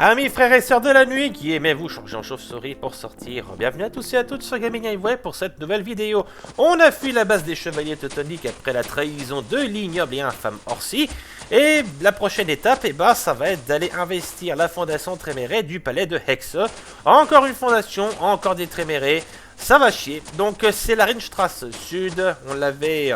Amis frères et sœurs de la nuit qui aimez-vous changer en chauve-souris pour sortir, bienvenue à tous et à toutes sur Gaming Highway pour cette nouvelle vidéo. On a fui la base des chevaliers teutoniques après la trahison de l'ignoble et infâme Orsi. Et la prochaine étape, ça va être d'aller investir la fondation Tréméré du palais de Hexe. Encore une fondation, encore des Trémérés. Ça va chier. Donc c'est la Ringstrasse Sud. On l'avait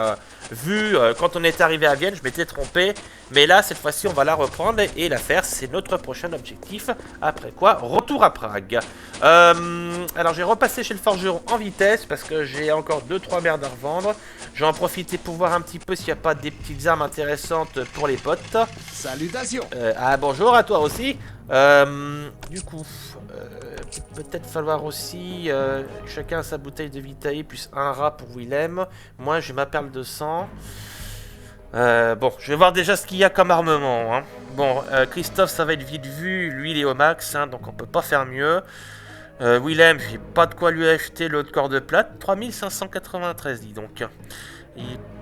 vu quand on est arrivé à Vienne, je m'étais trompé. Mais là, cette fois-ci, on va la reprendre et la faire. C'est notre prochain objectif. Après quoi, retour à Prague. Alors, j'ai repassé chez le forgeron en vitesse parce que j'ai encore 2-3 merdes à revendre. Je vais en profiter pour voir un petit peu s'il n'y a pas des petites armes intéressantes pour les potes. Salutations. Bonjour à toi aussi. Du coup, peut-être falloir aussi chacun sa bouteille de Vitae plus un rat pour Willem. Moi, j'ai ma perle de sang. Bon, je vais voir déjà ce qu'il y a comme armement. Hein. Bon, Christophe, ça va être vite vu. Lui, il est au max, hein, donc on peut pas faire mieux. Willem, j'ai pas de quoi lui acheter l'autre corps de plate. 3593, dis donc.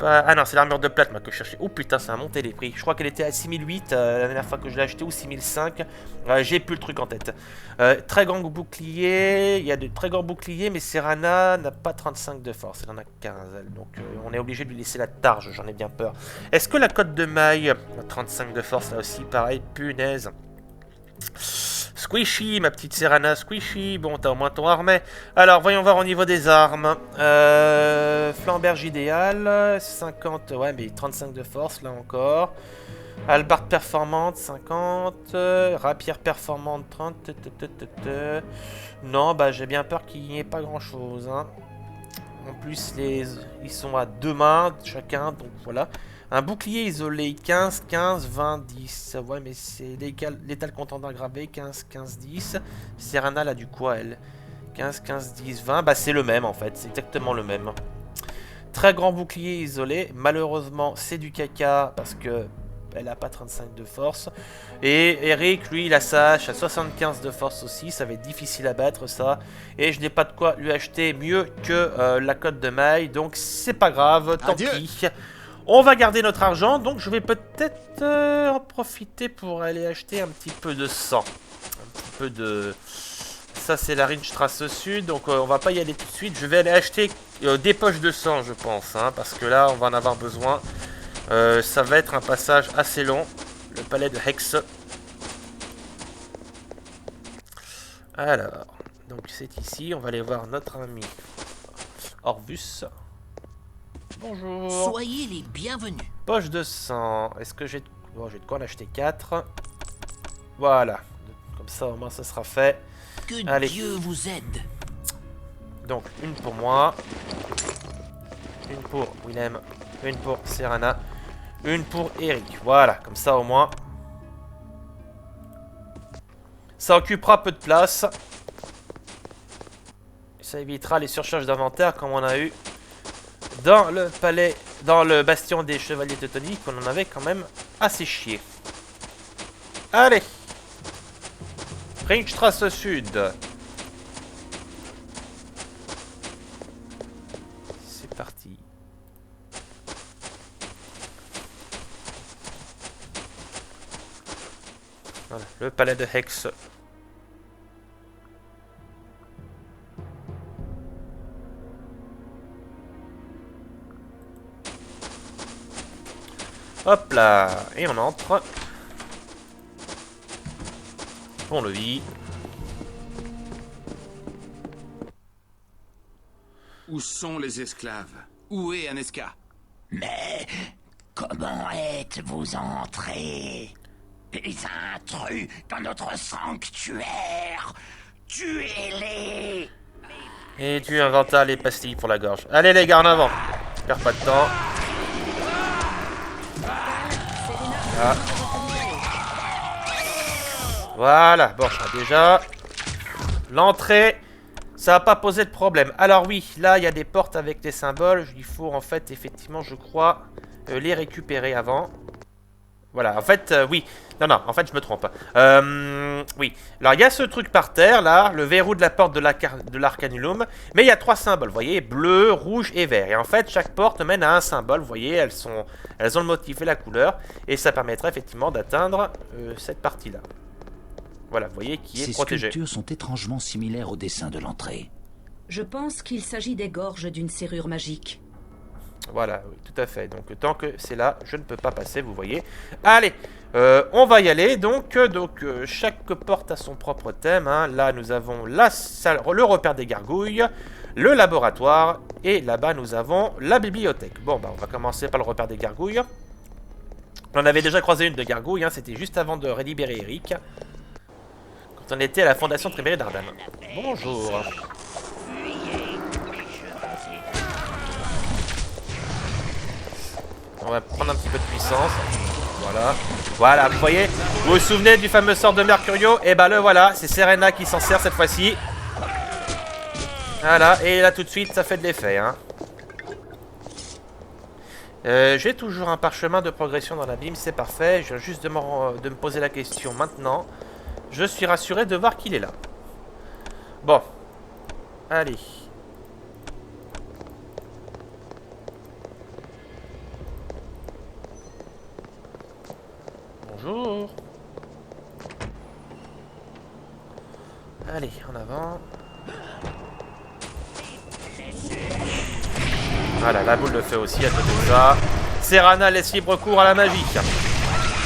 Ah non, c'est l'armure de plate moi, que je cherchais. Oh putain, ça a monté les prix. Je crois qu'elle était à 6008 la dernière fois que je l'ai acheté, ou 6005. J'ai plus le truc en tête. Très grand bouclier. Il y a de très grands boucliers, mais Serana n'a pas 35 de force. Elle en a 15. Elle. Donc on est obligé de lui laisser la targe, j'en ai bien peur. Est-ce que la cote de maille a 35 de force là aussi? Pareil, punaise. Squishy, ma petite Serana, Squishy. Bon, t'as au moins ton armée. Alors, voyons voir au niveau des armes. Flamberge idéal, 50, ouais, mais 35 de force, là encore. Hallebarde performante, 50. Rapière performante, 30. Non, bah, j'ai bien peur qu'il n'y ait pas grand-chose. Hein. En plus, ils sont à deux mains, chacun, donc voilà. Un bouclier isolé, 15, 15, 20, 10. Ouais, mais c'est létal contendant gravé, 15, 15, 10. Serana, elle a du quoi, elle? 15, 15, 10, 20. Bah, c'est le même, en fait. C'est exactement le même. Très grand bouclier isolé. Malheureusement, c'est du caca, parce que elle n'a pas 35 de force. Et Eric, lui, il a sa hache à 75 de force aussi. Ça va être difficile à battre, ça. Et je n'ai pas de quoi lui acheter mieux que la cote de maille. Donc, c'est pas grave, tant pis. On va garder notre argent, donc je vais peut-être en profiter pour aller acheter un petit peu de sang. Un petit peu de... Ça, c'est la Ringstrasse Sud, donc on va pas y aller tout de suite. Je vais aller acheter des poches de sang, je pense, hein, parce que là, on va en avoir besoin. Ça va être un passage assez long. Le palais de Hexe. Alors, donc c'est ici. On va aller voir notre ami Orvus. Bonjour. Soyez les bienvenus. Poche de sang. Est-ce que j'ai... Bon, j'ai de quoi en acheter 4. Voilà. Comme ça, au moins, ça sera fait. Que Allez. Dieu vous aide. Donc, une pour moi. Une pour Willem. Une pour Serana. Une pour Eric. Voilà. Comme ça, au moins. Ça occupera peu de place. Ça évitera les surcharges d'inventaire comme on a eu dans le palais, dans le bastion des chevaliers teutoniques, on en avait quand même assez chié. Allez, Ringstrasse Sud. C'est parti. Voilà, le palais de Hexe. Hop là, et on entre. Pont-levis. Où sont les esclaves? Où est Aneska? Mais comment êtes-vous entrés? Des intrus dans notre sanctuaire! Tuez-les! Et tu inventas les pastilles pour la gorge. Allez les gars, en avant. Perds pas de temps. Ah. Voilà, bon, déjà, l'entrée, ça n'a pas posé de problème. Alors oui, là, il y a des portes avec des symboles. Il faut, en fait, effectivement, je crois, les récupérer avant. Voilà, en fait, oui. Non, non, en fait, je me trompe. Oui. Alors, il y a ce truc par terre, là, le verrou de la porte de l'Arcanulum. Mais il y a 3 symboles, vous voyez, bleu, rouge et vert. Et en fait, chaque porte mène à un symbole, vous voyez, elles ont le motif et la couleur. Et ça permettrait effectivement d'atteindre cette partie-là. voilà, vous voyez, qui est Ces protégé. sculptures sont étrangement similaires au dessin de l'entrée. Je pense qu'il s'agit des gorges d'une serrure magique. Voilà, oui, tout à fait. Donc tant que c'est là, je ne peux pas passer, vous voyez. Allez, on va y aller. Donc, chaque porte a son propre thème. Hein. Là, nous avons la salle, le repère des gargouilles, le laboratoire, et là-bas, nous avons la bibliothèque. Bon, bah, on va commencer par le repère des gargouilles. On avait déjà croisé une de gargouille, hein, c'était juste avant de libérer Eric. Quand on était à la fondation Tribéré d'Ardane. Bonjour. On va prendre un petit peu de puissance. Voilà. Voilà, vous voyez. Vous vous souvenez du fameux sort de Mercurio? Et bah le voilà, c'est Serena qui s'en sert cette fois-ci. Voilà, et là tout de suite, ça fait de l'effet. Hein. J'ai toujours un parchemin de progression dans l'abîme, c'est parfait. Je viens juste de me poser la question maintenant. Je suis rassuré de voir qu'il est là. Bon. Allez. Bonjour. Allez, en avant. Voilà, la boule de feu aussi à côté de ça. Serana laisse libre cours à la magie.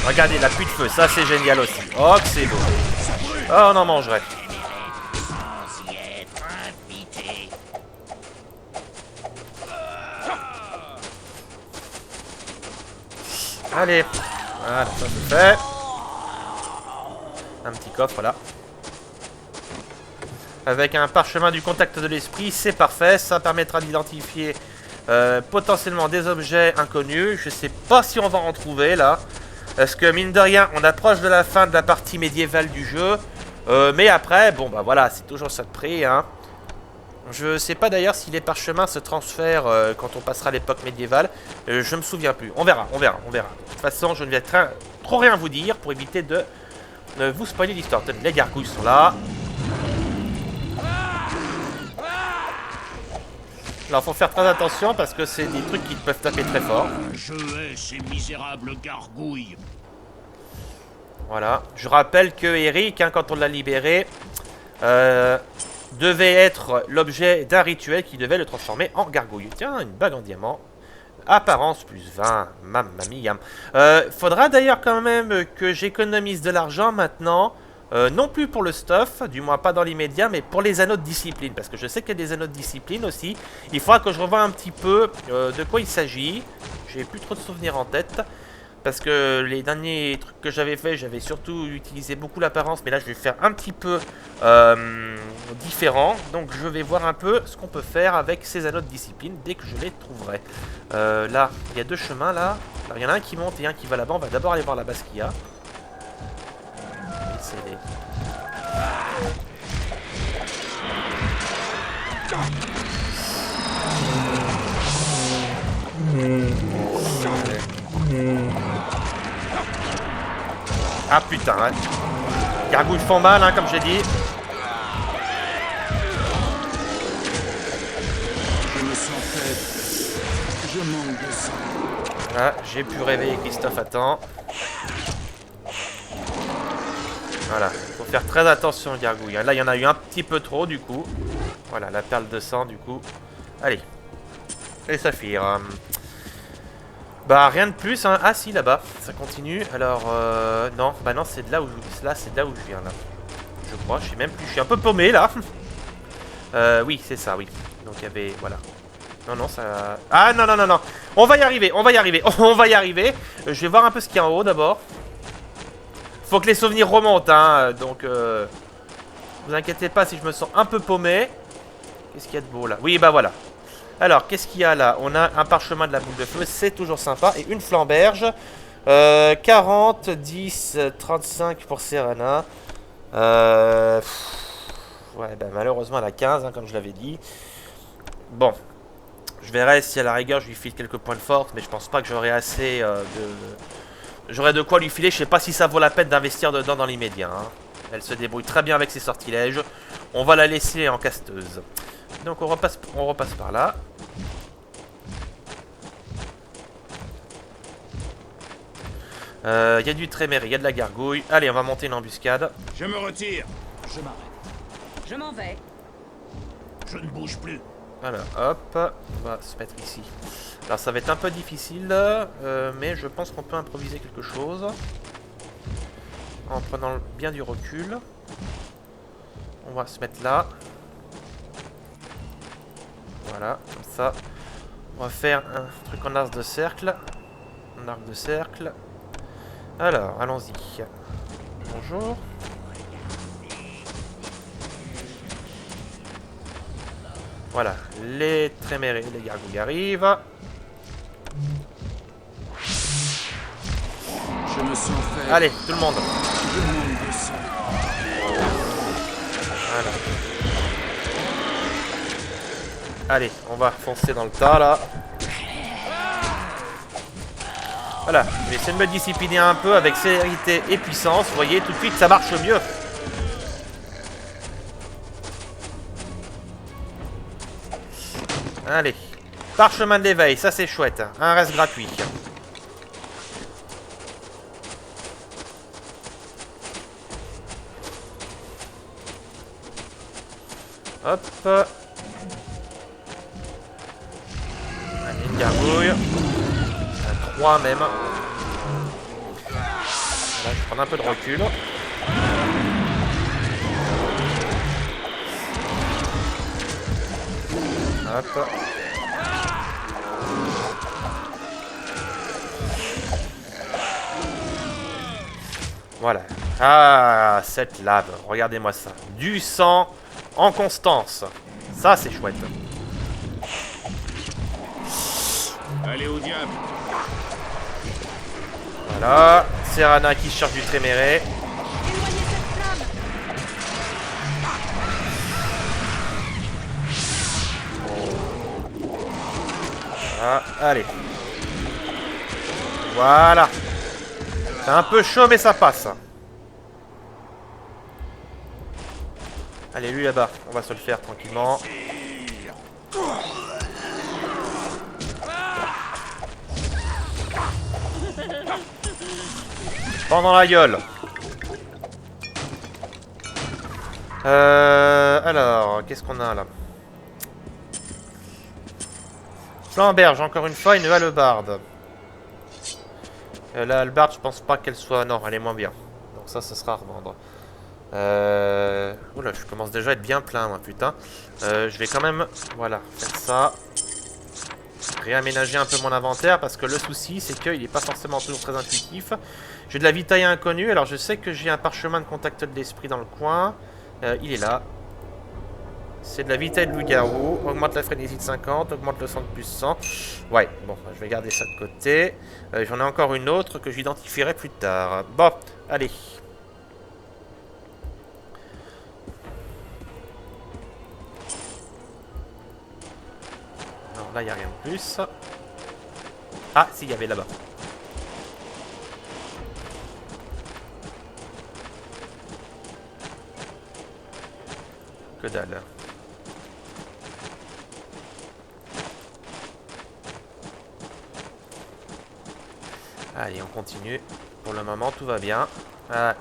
Regardez, la pluie de feu, ça c'est génial aussi. Oh, que c'est beau. Oh, on en mangerait. Allez. Voilà, ça c'est fait. Un petit coffre là. Avec un parchemin du contact de l'esprit, c'est parfait. Ça permettra d'identifier potentiellement des objets inconnus. Je sais pas si on va en trouver là. Parce que mine de rien, on approche de la fin de la partie médiévale du jeu. Mais après, bon bah voilà, c'est toujours ça de prix. Hein. Je sais pas d'ailleurs si les parchemins se transfèrent quand on passera à l'époque médiévale. Je me souviens plus. On verra, on verra, on verra. De toute façon, je ne vais trop rien vous dire pour éviter de vous spoiler l'histoire. Les gargouilles sont là. Alors faut faire très attention parce que c'est des trucs qui peuvent taper très fort. Je hais ces misérables gargouilles. Voilà. Je rappelle que Eric, hein, quand on l'a libéré, devait être l'objet d'un rituel qui devait le transformer en gargouille. Tiens, une bague en diamant. Apparence plus 20. Mamma mia. Faudra d'ailleurs quand même que j'économise de l'argent maintenant. Non plus pour le stuff, du moins pas dans l'immédiat, mais pour les anneaux de discipline. Parce que je sais qu'il y a des anneaux de discipline aussi. Il faudra que je revoie un petit peu de quoi il s'agit. J'ai plus trop de souvenirs en tête. Parce que les derniers trucs que j'avais fait, j'avais surtout utilisé beaucoup l'apparence. Mais là, je vais faire un petit peu différent. Donc, je vais voir un peu ce qu'on peut faire avec ces anneaux de discipline dès que je les trouverai. Là, il y a deux chemins là. Alors, il y en a un qui monte et un qui va là-bas. On va d'abord aller voir là-bas ce qu'il y a. C'est les... Ah putain, ouais. Gargouilles font mal, hein, comme j'ai dit. Je me sens faible. Je manque de sang. Ah, j'ai pu réveiller Christophe à temps. Voilà, faut faire très attention aux gargouilles. Là, il y en a eu un petit peu trop, du coup. Voilà, la perle de sang, du coup. Allez. Et Saphir. Bah, rien de plus. Hein. Ah, si, là-bas. Ça continue. Alors, non. Bah, non, c'est de là où là, c'est de là où je viens, là. Je crois. Je sais même plus. Je suis un peu paumé, là. Oui, c'est ça, oui. Donc, il y avait... Voilà. Non, non, ça... Ah, non, non, non, non. On va y arriver. On va y arriver. On va y arriver. Je vais voir un peu ce qu'il y a en haut, d'abord. Faut que les souvenirs remontent, hein, donc vous inquiétez pas si je me sens un peu paumé. Qu'est-ce qu'il y a de beau là? Oui, bah voilà. Alors, qu'est-ce qu'il y a là? On a un parchemin de la boule de feu, c'est toujours sympa. Et une flamberge. 40, 10, 35 pour Serena. Ouais, bah malheureusement elle a 15, hein, comme je l'avais dit. Bon. Je verrai si à la rigueur je lui file quelques points de force, mais je pense pas que j'aurai assez J'aurais de quoi lui filer, je sais pas si ça vaut la peine d'investir dedans dans l'immédiat. Hein. Elle se débrouille très bien avec ses sortilèges. On va la laisser en casteuse. Donc on repasse par là. Il y a du tréméré, il y a de la gargouille. Allez, on va monter une embuscade. Je me retire. Je m'arrête. Je m'en vais. Je ne bouge plus. Alors, hop, on va se mettre ici. Alors, ça va être un peu difficile, mais je pense qu'on peut improviser quelque chose. En prenant bien du recul. On va se mettre là. Voilà, comme ça. On va faire un truc en arc de cercle. Un arc de cercle. Alors, allons-y. Bonjour. Voilà, les trémérés, les gargouilles arrivent. Je me sens fait. Allez, tout le monde. Je manque de sang. Voilà. Allez, on va foncer dans le tas là. Voilà, je vais essayer de me discipliner un peu avec célérité et puissance. Vous voyez, tout de suite ça marche mieux. Allez, parchemin de l'éveil, ça c'est chouette. Un reste gratuit. Hop. Allez, une gargouille. 3 même. Là, je vais prendre un peu de recul. Hop. Voilà. Ah, cette lave. Regardez-moi ça. Du sang en constance. Ça, c'est chouette. Allez au diable. Voilà. Serana qui cherche du tréméré. Ah, allez. Voilà. C'est un peu chaud mais ça passe. Allez, lui là-bas. On va se le faire tranquillement. Pendant la gueule. Alors, qu'est-ce qu'on a là? Flamberge, encore une fois, une hallebarde. La hallebarde, je pense pas qu'elle soit... Non, elle est moins bien. Donc ça, ce sera à revendre. Oula, je commence déjà à être bien plein, moi, putain. Je vais quand même, voilà, faire ça. Réaménager un peu mon inventaire, parce que le souci, c'est qu'il n'est pas forcément toujours très intuitif. J'ai de la vitaille inconnue, alors je sais que j'ai un parchemin de contact de l'esprit dans le coin. Il est là. C'est de la vitaille de loup-garou. Augmente la frénésie de 50, augmente le sang de plus 100. Ouais, bon, je vais garder ça de côté. J'en ai encore une autre que j'identifierai plus tard. Bon, allez. Alors là, il n'y a rien de plus. Ah, si, il y avait là-bas. Que dalle. Allez, on continue. Pour le moment, tout va bien.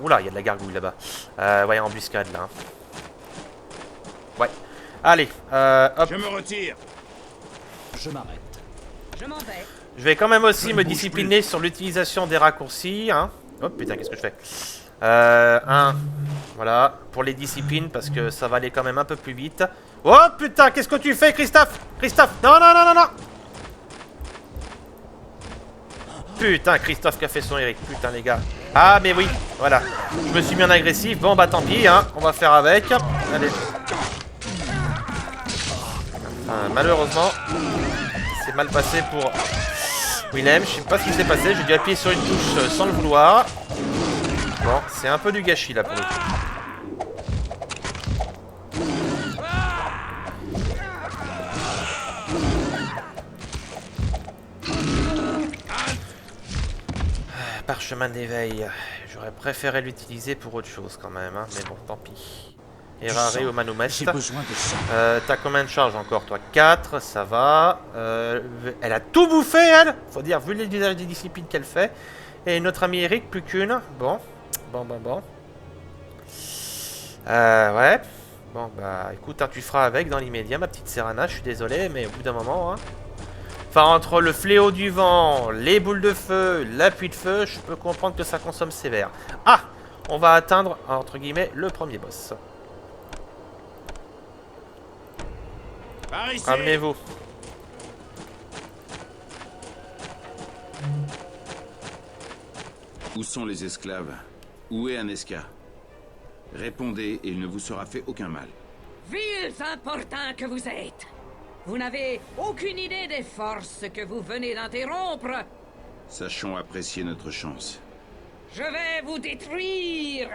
Oula, il y a de la gargouille là-bas. Ouais, embuscade là. Hein. Ouais. Allez, hop. Je me retire. Je m'arrête. Je m'en vais. Je vais quand même aussi me discipliner sur l'utilisation des raccourcis. Hein. Oh putain, qu'est-ce que je fais? Voilà, pour les disciplines, parce que ça va aller quand même un peu plus vite. Oh putain, qu'est-ce que tu fais, Christophe? Christophe, non, non, non, non, non. Putain, Christophe qui a fait son Eric. Putain, les gars. Ah, mais oui, voilà. Je me suis mis en agressif. Bon, bah tant pis, hein. On va faire avec. Allez. Malheureusement, c'est mal passé pour Willem. Je sais pas ce qui s'est passé. J'ai dû appuyer sur une touche sans le vouloir. Bon, c'est un peu du gâchis là pour le coup. Parchemin d'éveil. J'aurais préféré l'utiliser pour autre chose quand même, hein. Mais bon, tant pis. Errare au manumest. J'ai besoin de sang. T'as combien de charges encore, toi? 4, ça va. Elle a tout bouffé, elle. Faut dire, vu les disciplines qu'elle fait. Et notre ami Eric, plus qu'une. Bon. Bon. Ouais. Bon, bah, écoute, hein, tu feras avec dans l'immédiat, ma petite Serana. Je suis désolé, mais au bout d'un moment, hein. Enfin, entre le fléau du vent, les boules de feu, l'appui de feu, je peux comprendre que ça consomme sévère. Ah! On va atteindre, entre guillemets, le premier boss. Par ici. Ramenez-vous. Où sont les esclaves? Où est Aneska? Répondez et il ne vous sera fait aucun mal. Vils importuns que vous êtes! Vous n'avez aucune idée des forces que vous venez d'interrompre! Sachons apprécier notre chance. Je vais vous détruire!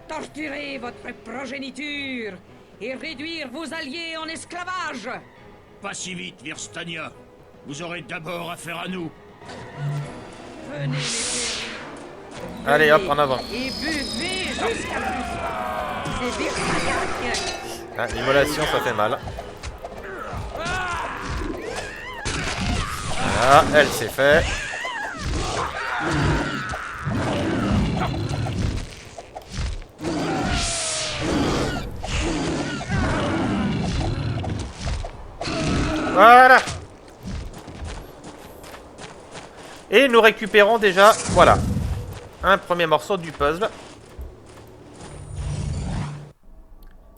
Torturer votre progéniture! Et réduire vos alliés en esclavage! Pas si vite, Virstania. Vous aurez d'abord affaire à nous. Venez, mes chéris! Allez, hop, en avant. Et buvez jusqu'à plus soif! C'est Virstania! Ah, l'immolation, ça fait mal. Voilà, elle s'est fait. Voilà. Et nous récupérons déjà, voilà, un premier morceau du puzzle.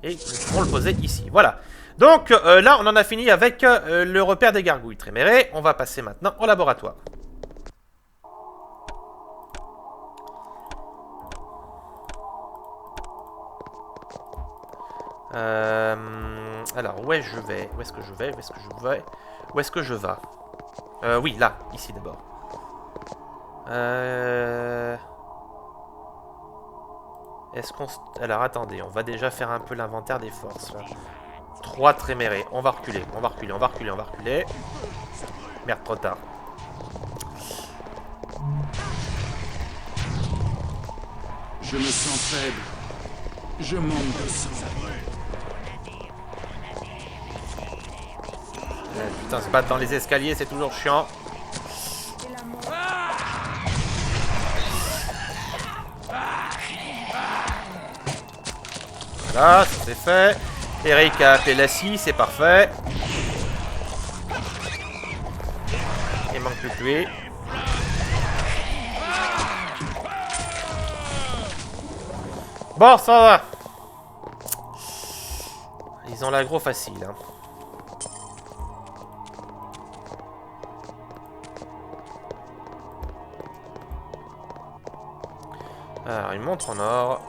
Et nous pourrons le poser ici. Voilà. Donc là, on en a fini avec le repère des gargouilles trémérées. On va passer maintenant au laboratoire. Alors, où est-ce que je vais? Où est-ce que je vais? Où est-ce que je vais? Où est-ce que je vais? Oui, là, ici d'abord. Est-ce qu'on... Alors, attendez, on va déjà faire un peu l'inventaire des forces. Là. 3 trémérés. On va reculer, on va reculer, on va reculer, on va reculer. Merde, trop tard. Je me sens faible. Je manque de sang. Putain, se battre dans les escaliers, c'est toujours chiant. Voilà, ça c'est fait. Eric a appelé la scie, c'est parfait. Il manque plus que lui. Bon, ça va. Ils ont l'aggro facile. Hein. Alors, une montre en or.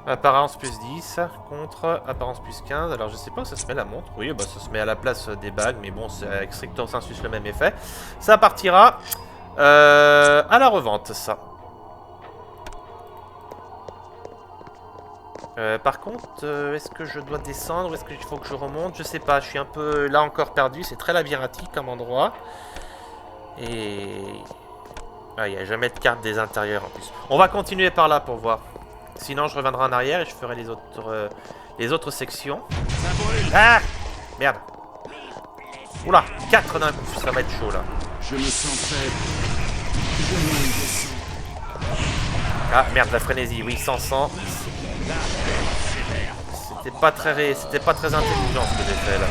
Apparence plus 10 contre apparence plus 15. Alors je sais pas où ça se met la montre. Oui, bah ça se met à la place des bagues, mais bon, c'est avec stricto sensus le même effet. Ça partira à la revente, ça. Par contre, est-ce que je dois descendre ou est-ce qu'il faut que je remonte? Je sais pas, je suis un peu là encore perdu. C'est très labyrinthique comme endroit. Et... ah, il n'y a jamais de carte des intérieurs en plus. On va continuer par là pour voir. Sinon, je reviendrai en arrière et je ferai les autres sections. Ah! Merde. Oula, 4 d'un coup, ça va être chaud là. Je me sens faible. Je manque de sang. Ah, merde, la frénésie, oui, sans sang. C'était pas très intelligent ce que j'ai fait là.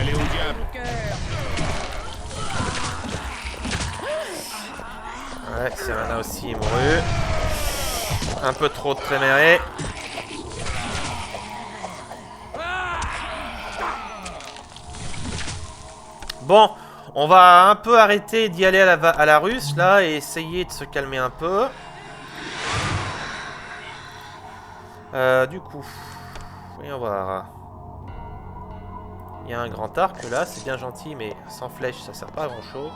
Allez au diable. Ouais, Serena aussi est mourue. Un peu trop de tréméré. Bon, on va un peu arrêter d'y aller à la russe là et essayer de se calmer un peu. Du coup, voyons voir. Il y a un grand arc là, c'est bien gentil, mais sans flèche ça sert pas à grand chose.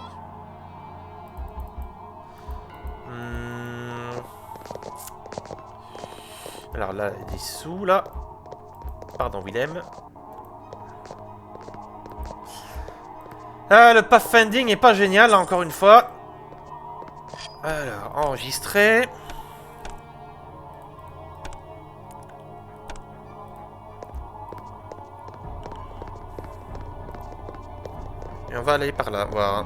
Alors là, des sous là. Pardon, Willem. Le pathfinding est pas génial, là, encore une fois. Alors, enregistrer. Et on va aller par là, voir.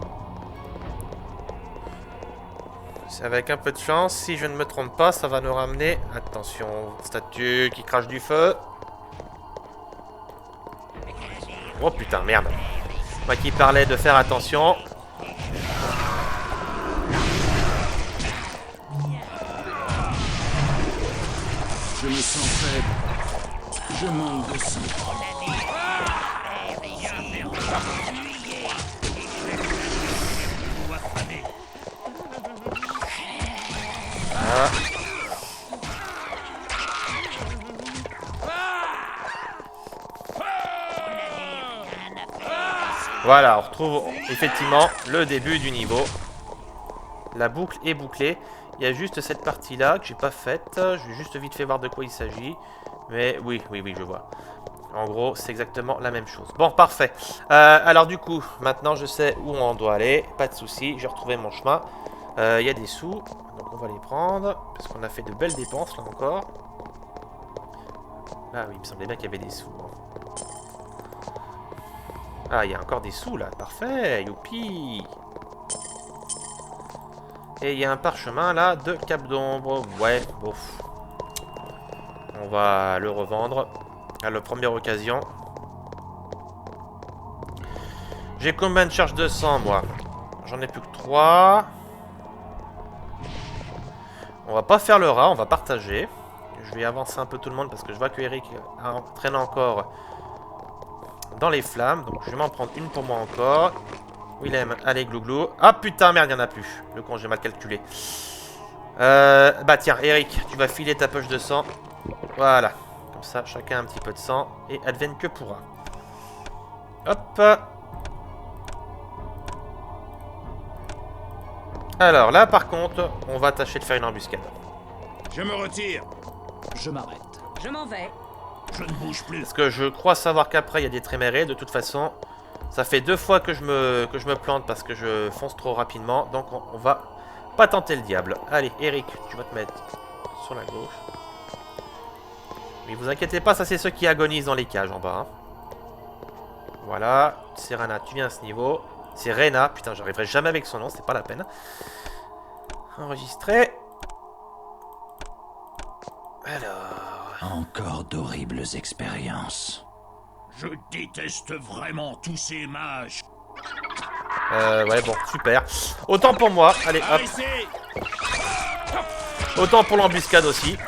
C'est avec un peu de chance, si je ne me trompe pas, ça va nous ramener... Attention, statue qui crache du feu. Oh putain, merde. Moi qui parlais de faire attention. Je me sens faible. Je manque de sang. Ah. Voilà, on retrouve effectivement le début du niveau. La boucle est bouclée. Il y a juste cette partie-là que j'ai pas faite. Je vais juste vite fait voir de quoi il s'agit. Mais oui, je vois. En gros, c'est exactement la même chose. Bon, parfait. Alors du coup, maintenant je sais où on doit aller. Pas de souci, j'ai retrouvé mon chemin. Il y a des sous, donc on va les prendre. Parce qu'on a fait de belles dépenses là encore. Ah oui, il me semblait bien qu'il y avait des sous. Ah, il y a encore des sous là, parfait, youpi. Et il y a un parchemin là de Cap d'Ombre. Ouais, bof. On va le revendre à la première occasion. J'ai combien de charges de sang moi? J'en ai plus que 3. On va pas faire le rat, on va partager. Je vais avancer un peu tout le monde parce que je vois que Eric traîne encore dans les flammes. Donc je vais m'en prendre une pour moi encore. Willem, allez glouglou. Ah putain, merde, il n'y en a plus. Le con, j'ai mal calculé. Bah tiens, Eric, tu vas filer ta poche de sang. Voilà. Comme ça, chacun un petit peu de sang. Et advienne que pourra. Hop. Alors là, par contre, on va tâcher de faire une embuscade. Je me retire. Je m'arrête. Je m'en vais. Je ne bouge plus. Parce que je crois savoir qu'après, il y a des trémérés. De toute façon, ça fait 2 fois que je me plante parce que je fonce trop rapidement. Donc, on va pas tenter le diable. Allez, Eric, tu vas te mettre sur la gauche. Mais vous inquiétez pas, ça c'est ceux qui agonisent dans les cages en bas. Hein. Voilà. Serena, tu viens à ce niveau. C'est Rena. Putain, j'arriverai jamais avec son nom, c'est pas la peine. Enregistrer. Alors... Encore d'horribles expériences. Je déteste vraiment tous ces mages. ouais, bon, super. Autant pour moi. Allez, hop. Arrêtez. Autant pour l'embuscade aussi.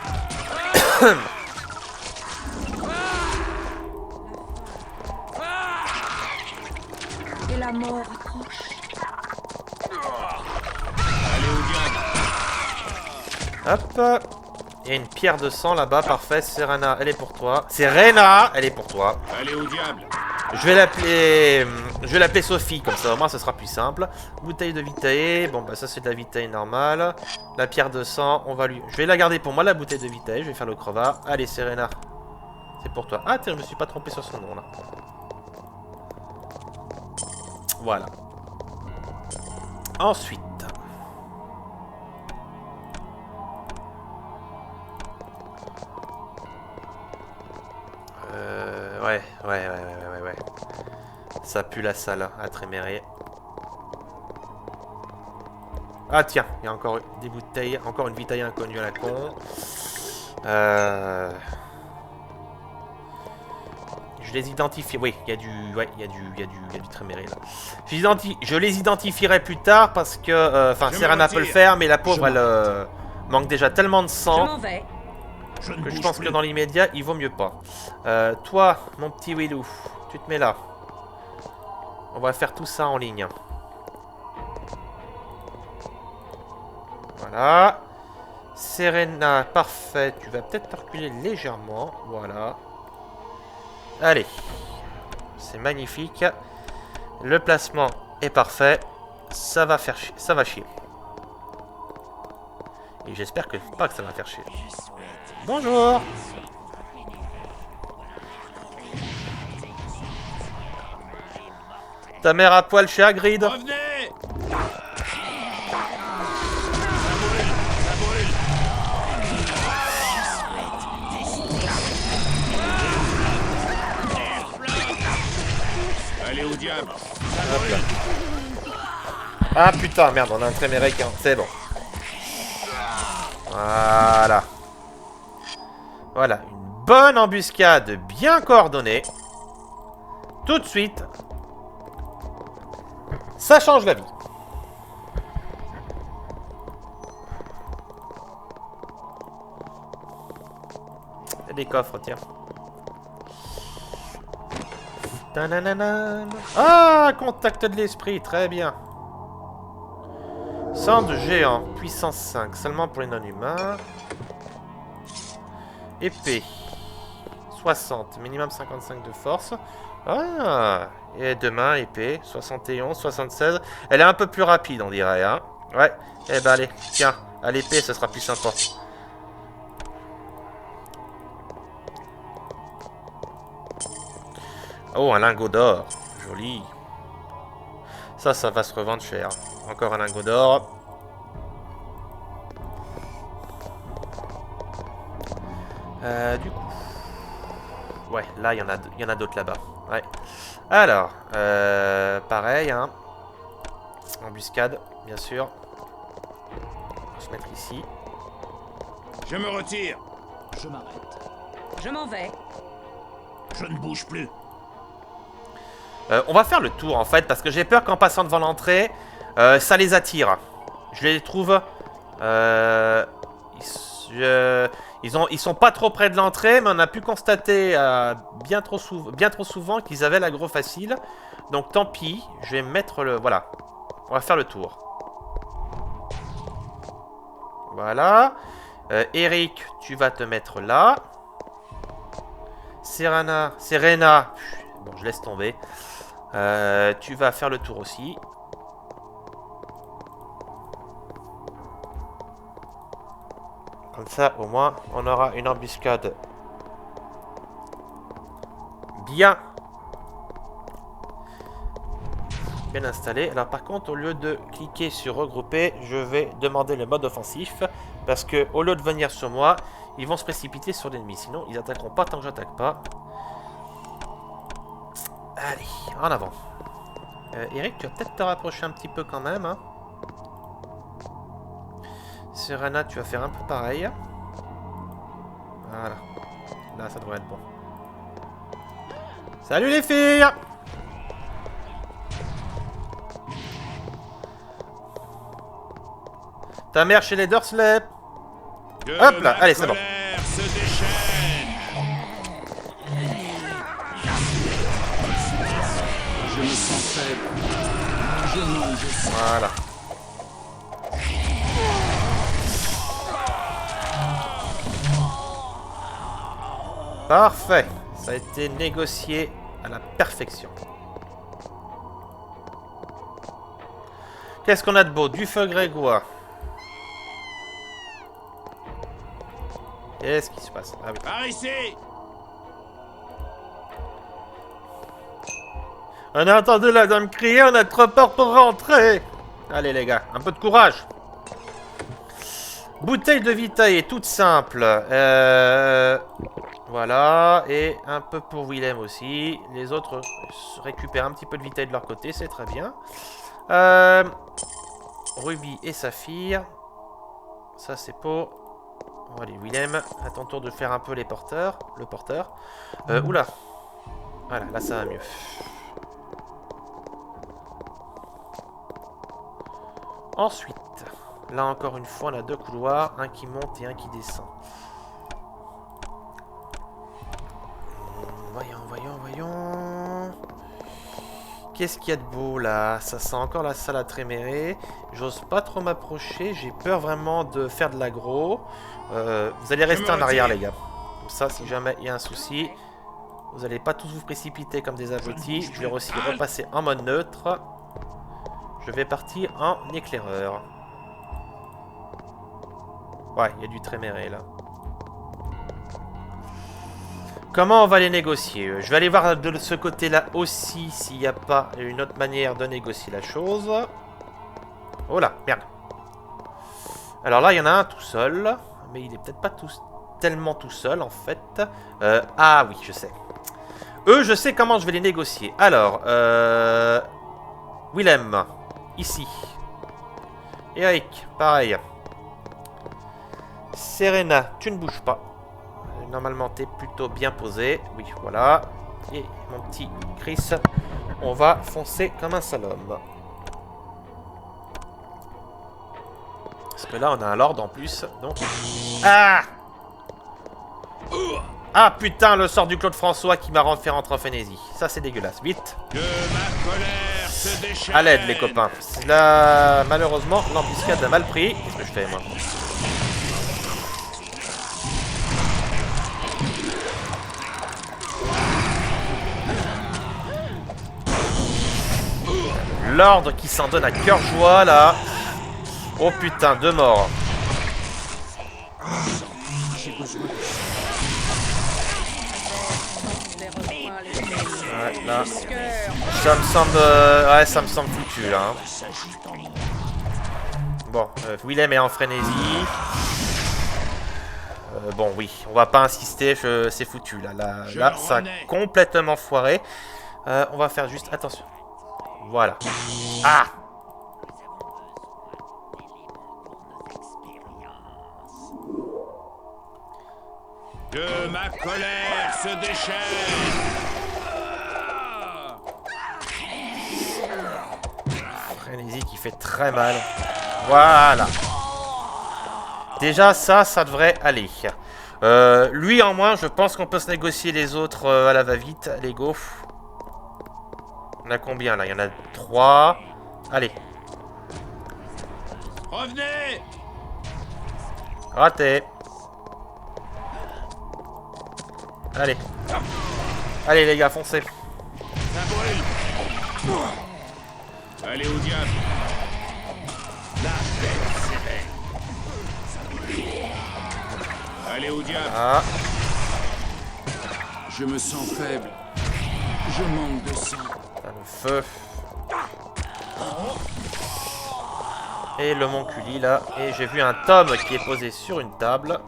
Et la mort approche. Allez au diable. Hop. Il y a une pierre de sang là-bas, parfait. Serena, elle est pour toi. Serena, elle est pour toi. Allez au diable. Je vais l'appeler Sophie, comme ça au moins ce sera plus simple. Bouteille de Vitae, bon bah ça c'est de la Vitae normale. La pierre de sang, on va lui... Je vais la garder pour moi, la bouteille de Vitae, je vais faire le crevard. Allez Serena, c'est pour toi. Ah tiens, je me suis pas trompé sur son nom là. Voilà. Ensuite... Ouais. Ça pue la salle à Tréméré. Ah tiens, il y a encore des bouteilles, encore une Vitae inconnue à la con. Je les identifie. Oui, il y a du, il y a du Tréméré là. Je les identifierai plus tard parce que, enfin, Serena peut le faire, mais la pauvre elle manque déjà tellement de Je sang. m'en vais. Que je pense que dans l'immédiat, il vaut mieux pas. Toi, mon petit Willou, tu te mets là. On va faire tout ça en ligne. Voilà. Serena, parfait. Tu vas peut-être reculer légèrement. Voilà. Allez. C'est magnifique. Le placement est parfait. Ça va faire chier. Ça va chier. Et j'espère que pas que ça va faire chier. Bonjour. Ta mère à poil chez Hagrid. Revenez! Allez au diable! Hop là. Ah putain, merde, on a un Tréméré qui est... C'est bon. Voilà. Voilà, une bonne embuscade bien coordonnée. Tout de suite. Ça change la vie. Il y a des coffres, tiens. Tananana. Ah, contact de l'esprit, très bien. Sang géant, puissance 5, seulement pour les non-humains. Épée, 60, minimum 55 de force. Ah, et deux mains, épée, 71, 76. Elle est un peu plus rapide, on dirait, hein. Ouais, eh ben allez, tiens, à l'épée, ce sera plus sympa. Oh, un lingot d'or. Joli. Ça va se revendre cher. Encore un lingot d'or. Du coup... Ouais, là, il y en a d'autres là-bas. Ouais. Alors, pareil, hein. Embuscade, bien sûr. On va se mettre ici. Je me retire! Je m'arrête. Je m'en vais. Je ne bouge plus. On va faire le tour, en fait, parce que j'ai peur qu'en passant devant l'entrée, ça les attire. Je les trouve... Ils sont pas trop près de l'entrée, mais on a pu constater bien trop souvent qu'ils avaient l'aggro facile. Donc tant pis, je vais mettre le... Voilà, on va faire le tour. Voilà. Eric, tu vas te mettre là. Serena, bon, je laisse tomber. Tu vas faire le tour aussi. Comme ça, au moins, on aura une embuscade bien installée. Alors par contre, au lieu de cliquer sur regrouper, je vais demander le mode offensif. Parce que au lieu de venir sur moi, ils vont se précipiter sur l'ennemi. Sinon, ils attaqueront pas tant que j'attaque pas. Allez, en avant. Eric, tu vas peut-être te rapprocher un petit peu quand même, hein. Serena, tu vas faire un peu pareil. Voilà. Là, ça devrait être bon. Salut les filles! Ta mère chez les Dursley. Hop là, allez, c'est bon. Se déchaîne. Je me sens faible. Je manque de... Voilà. Parfait. Ça a été négocié à la perfection. Qu'est-ce qu'on a de beau? Du feu grégoire. Qu'est-ce qui se passe? Ah oui. Par ici. On a entendu la dame crier, on a trop peur pour rentrer. Allez les gars, un peu de courage. Bouteille de Vitae, toute simple. Voilà, et un peu pour Willem aussi. Les autres récupèrent un petit peu de Vitae de leur côté, c'est très bien. Ruby et Saphir. Ça c'est pour... Allez, Willem, à ton tour de faire un peu les porteurs. Le porteur. Oula. Voilà, là ça va mieux. Ensuite, là encore une fois, on a deux couloirs, un qui monte et un qui descend. Voyons. Qu'est-ce qu'il y a de beau là? Ça sent encore la salle à Tréméré. J'ose pas trop m'approcher, j'ai peur vraiment de faire de l'aggro. Vous allez rester en arrière les gars. Comme ça, si jamais il y a un souci, vous n'allez pas tous vous précipiter comme des abrutis. Je vais aussi repasser en mode neutre. Je vais partir en éclaireur. Ouais, il y a du Tréméré là. Comment on va les négocier? Je vais aller voir de ce côté-là aussi s'il n'y a pas une autre manière de négocier la chose. Oh là, merde. Alors là, il y en a un tout seul. Mais il est peut-être pas tellement tout seul, en fait. Ah oui, je sais. Eux, je sais comment je vais les négocier. Alors, Willem, ici. Eric, pareil. Serena, tu ne bouges pas. Normalement, tu es plutôt bien posé. Oui, voilà. Et mon petit Chris, on va foncer comme un sale homme. Parce que là, on a un lord en plus. Donc... Ah! Ah putain, le sort du Claude François qui m'a fait rentrer en frénésie. Ça, c'est dégueulasse. Vite! Que ma colère se déchaîne. À l'aide, les copains. Là, malheureusement, l'embuscade a mal pris. Qu'est-ce que je fais, moi? L'ordre qui s'en donne à cœur joie, là. Oh putain, 2 morts. Ouais, là. Ça me semble... ouais, ça me semble foutu, là. Bon, Willem est en frénésie. Bon, oui, on va pas insister, c'est foutu, là. Là, ça a complètement foiré. On va faire juste... Attention. Voilà. Ah! Que ma colère se déchaîne. Frénésie qui fait très mal. Voilà. Déjà, ça devrait aller. Lui en moins, je pense qu'on peut se négocier les autres à la va-vite. Allez, go. On a combien là? Il y en a 3. Allez. Revenez. Raté. Allez. Allez les gars, foncez. Ça brûle. Allez au diable. Allez au diable. Ah. Je me sens faible. Je manque de sang. Le feu. Et le monculi là. Et j'ai vu un tome qui est posé sur une table.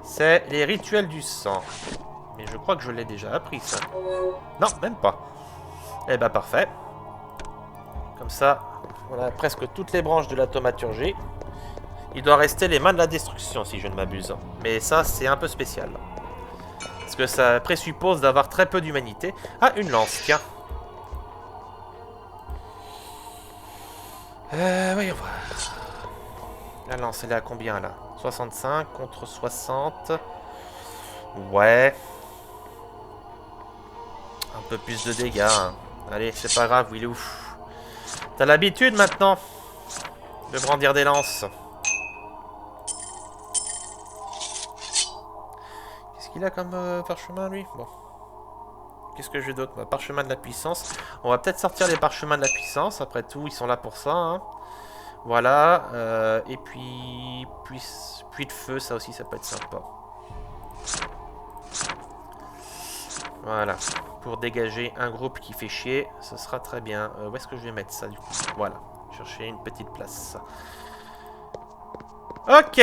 C'est les rituels du sang. Mais je crois que je l'ai déjà appris ça. Non, même pas. Eh ben parfait. Comme ça, on a presque toutes les branches de la thaumaturgie. Il doit rester les mains de la destruction si je ne m'abuse. Mais ça, c'est un peu spécial. Parce que ça présuppose d'avoir très peu d'humanité. Ah, une lance, tiens. Voyons voir. La lance, elle est à combien, là? 65 contre 60. Ouais. Un peu plus de dégâts. Hein. Allez, c'est pas grave, Willou. T'as l'habitude, maintenant, de brandir des lances. Qu'est-ce qu'il a comme parchemin, lui? Bon. Qu'est-ce que j'ai d'autre? Bah, parchemin de la puissance. On va peut-être sortir les parchemins de la puissance. Après tout, ils sont là pour ça. Hein. Voilà. Et puis... Puits de feu, ça aussi, ça peut être sympa. Voilà. Pour dégager un groupe qui fait chier, ce sera très bien. Où est-ce que je vais mettre ça, du coup? Voilà. Chercher une petite place. Ok.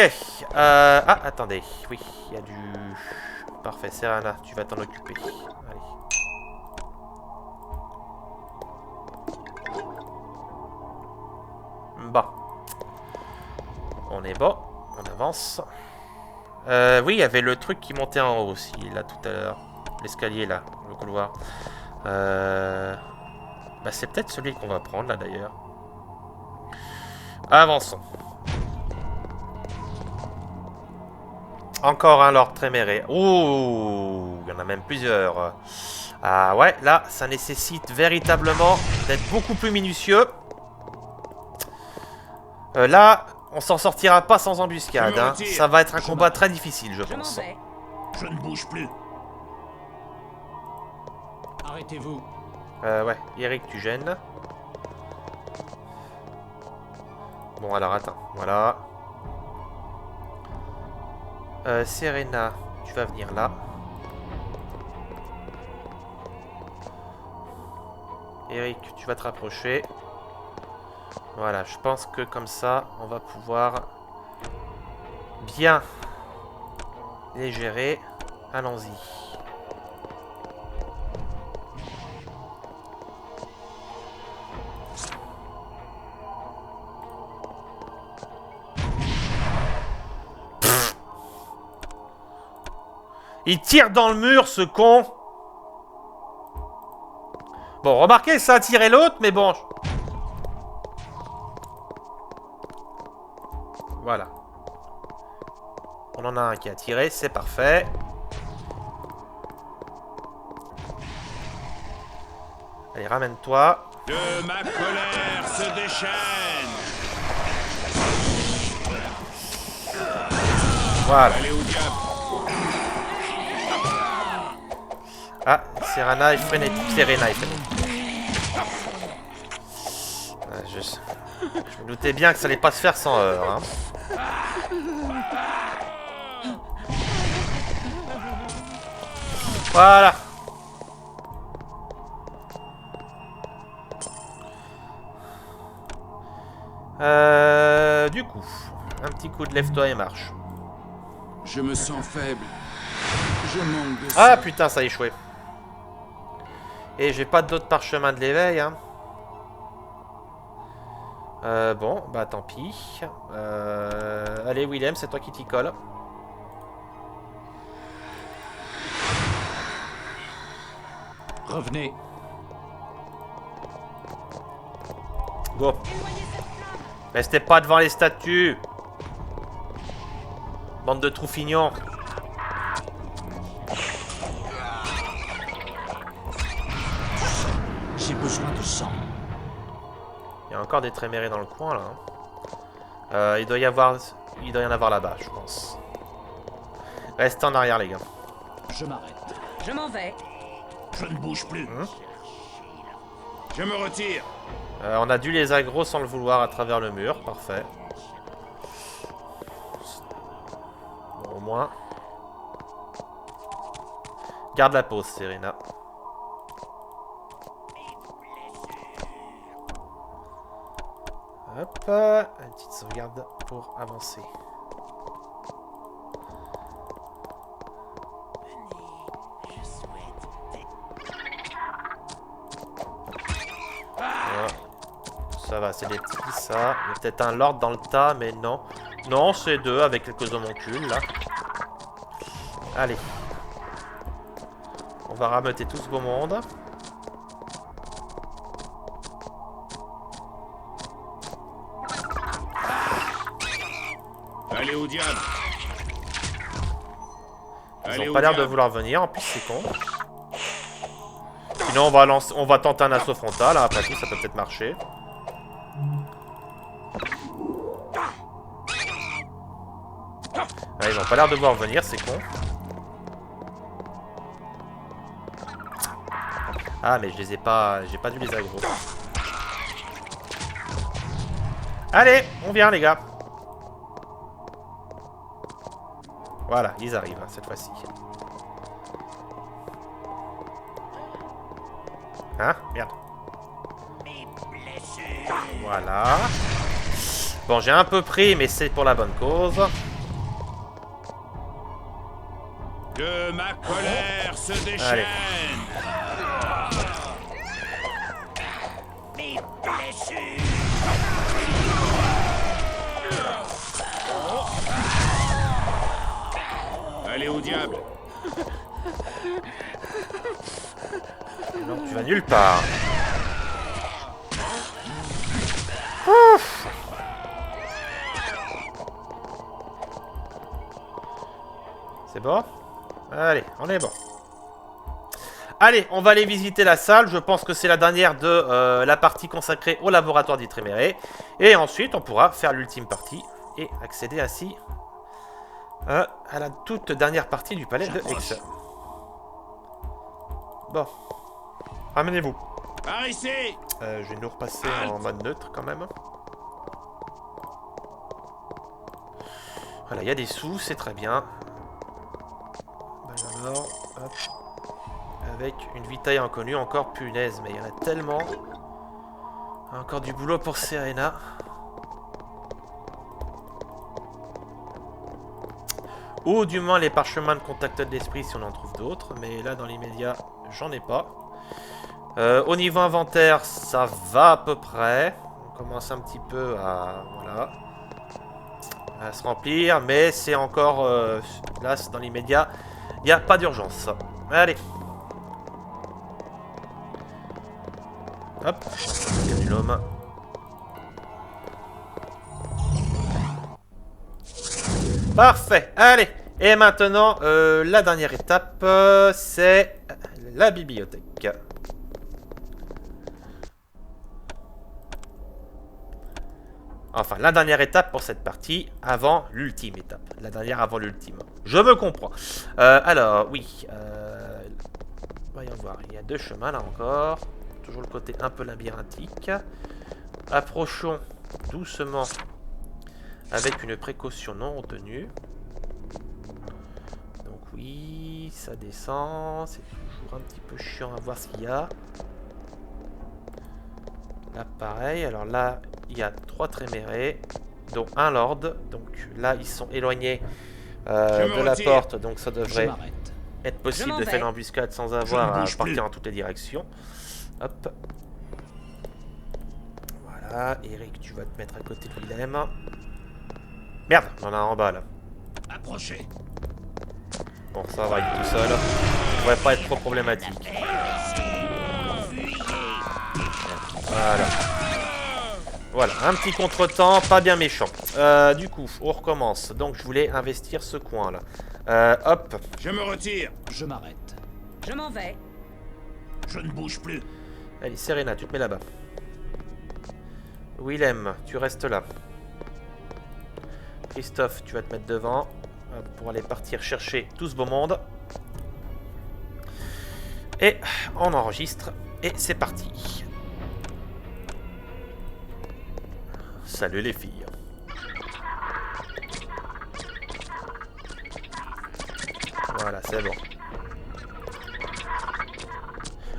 Ah, attendez. Oui, il y a du... Parfait, Serena, tu vas t'en occuper. Allez. Bon. On est bon. On avance. Oui, il y avait le truc qui montait en haut aussi, là, tout à l'heure. L'escalier, là, le couloir. Bah, c'est peut-être celui qu'on va prendre, là, d'ailleurs. Avançons. Encore un Lord Tréméré. Ouh, il y en a même plusieurs. Ah ouais, là, ça nécessite véritablement d'être beaucoup plus minutieux. Là, on s'en sortira pas sans embuscade. Hein. Ça va être un combat très difficile, je pense. Je ne bouge plus. Arrêtez-vous. Ouais, Eric, tu gênes. Bon, alors attends, voilà. Serena, tu vas venir là. Eric, tu vas te rapprocher. Voilà, je pense que comme ça, on va pouvoir bien les gérer. Allons-y. Il tire dans le mur, ce con. Bon, remarquez, ça a tiré l'autre, mais bon. Voilà. On en a un qui a tiré, c'est parfait. Allez, ramène-toi. Que ma colère se déchaîne. Voilà. Allez au diable. Ah, Serena est freinée. Serena est freinée. Je me doutais bien que ça allait pas se faire sans heurts. Hein. Voilà. Du coup, un petit coup de lève-toi et marche. Je me sens faible. Je manque de Ah sang. putain, ça a échoué. Et j'ai pas d'autre parchemin de l'éveil. Hein. Bon, bah tant pis. Allez, Willem, c'est toi qui t'y colle. Revenez. Go. Restez pas devant les statues. Bande de troufignons. J'ai besoin de sang. Il y a encore des trémérés dans le coin là. Hein. Il doit y en avoir là-bas, je pense. Restez en arrière, les gars. Je m'arrête. Je m'en vais. Je ne bouge plus. Je me retire. On a dû les aggro sans le vouloir à travers le mur. Parfait. Bon, au moins. Garde la pause, Serena. Hop. Une petite sauvegarde pour avancer. Voilà. Ça va, c'est des petits, ça. Il y a peut-être un lord dans le tas, mais non. Non, c'est deux avec quelques homoncules, là. Allez. On va rameuter tout ce beau monde. Allez au diable. Ils ont pas l'air de vouloir venir, en plus c'est con. Sinon on va tenter un assaut frontal, hein. Après tout ça peut peut-être marcher. Ah, ils ont pas l'air de vouloir venir, c'est con. Ah mais je les ai pas, j'ai pas dû les aggro. Allez, on vient les gars. Voilà, ils arrivent hein, cette fois-ci. Hein? Merde. Voilà. Bon, j'ai un peu pris, mais c'est pour la bonne cause. Que ma colère se déchaîne. Allez. Allez au diable. Non, tu vas nulle part. Ouf. C'est bon? Allez, on est bon. Allez, on va aller visiter la salle. Je pense que c'est la dernière de la partie consacrée au laboratoire des Trémérés. Et ensuite, on pourra faire l'ultime partie et accéder ainsi à la toute dernière partie du palais de Hexe. Bon. Ramenez-vous. Par ici. Je vais nous repasser en mode neutre quand même. Voilà, il y a des sous, c'est très bien. avec une vitaille inconnue. Encore punaise, mais il y en a tellement. Encore du boulot pour Serena. Ou du moins les parchemins de contact de l'esprit si on en trouve d'autres. Mais là, dans l'immédiat, j'en ai pas. Au niveau inventaire, ça va à peu près. On commence un petit peu à... Voilà. À se remplir. Mais c'est encore... là, dans l'immédiat, il n'y a pas d'urgence. Allez. Hop. L'homme. Parfait. Allez. Et maintenant, la dernière étape, c'est la bibliothèque. Enfin, la dernière étape pour cette partie, avant l'ultime étape. La dernière avant l'ultime. Je me comprends. Alors, oui. Voyons voir. Il y a deux chemins, là encore. Toujours le côté un peu labyrinthique. Approchons doucement avec une précaution non retenue. Donc oui, ça descend. C'est toujours un petit peu chiant à voir ce qu'il y a. Là, pareil. Alors là, il y a 3 trémérés, dont un lord. Donc là, ils sont éloignés de la porte. Donc ça devrait être possible de faire l'embuscade sans avoir à partir en toutes les directions. Hop. Voilà. Eric, tu vas te mettre à côté de Willem. Merde, on en a un en bas là. Approchez. Bon, ça va, il est tout seul. Ça devrait pas être trop problématique. Voilà. Voilà, un petit contretemps, pas bien méchant. Du coup, on recommence. Donc, je voulais investir ce coin là. Hop. Je me retire. Je m'arrête. Je m'en vais. Je ne bouge plus. Allez, Serena, tu te mets là-bas. Willem, tu restes là. Christophe, tu vas te mettre devant pour aller partir chercher tout ce beau monde. Et on enregistre. Et c'est parti. Salut les filles. Voilà, c'est bon.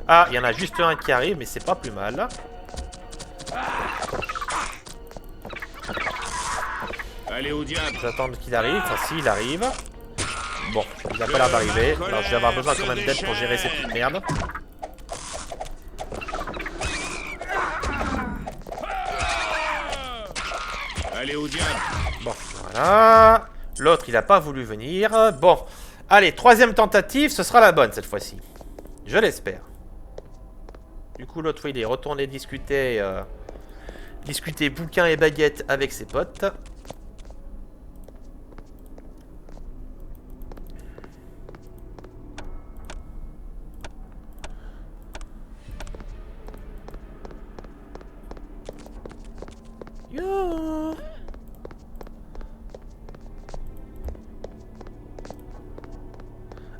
Ah, il y en a juste un qui arrive, mais c'est pas plus mal. Allez au diable. J'attends qu'il arrive. Enfin, si, il arrive. Bon, il a pas l'air d'arriver. Alors, je vais avoir besoin quand même d'aide pour gérer cette petite merde. Allez au diable. Bon, voilà. L'autre, il a pas voulu venir. Bon. Allez, troisième tentative, ce sera la bonne cette fois-ci. Je l'espère. Du coup, l'autre fois, il est retourné discuter... discuter bouquin et baguette avec ses potes. Yo.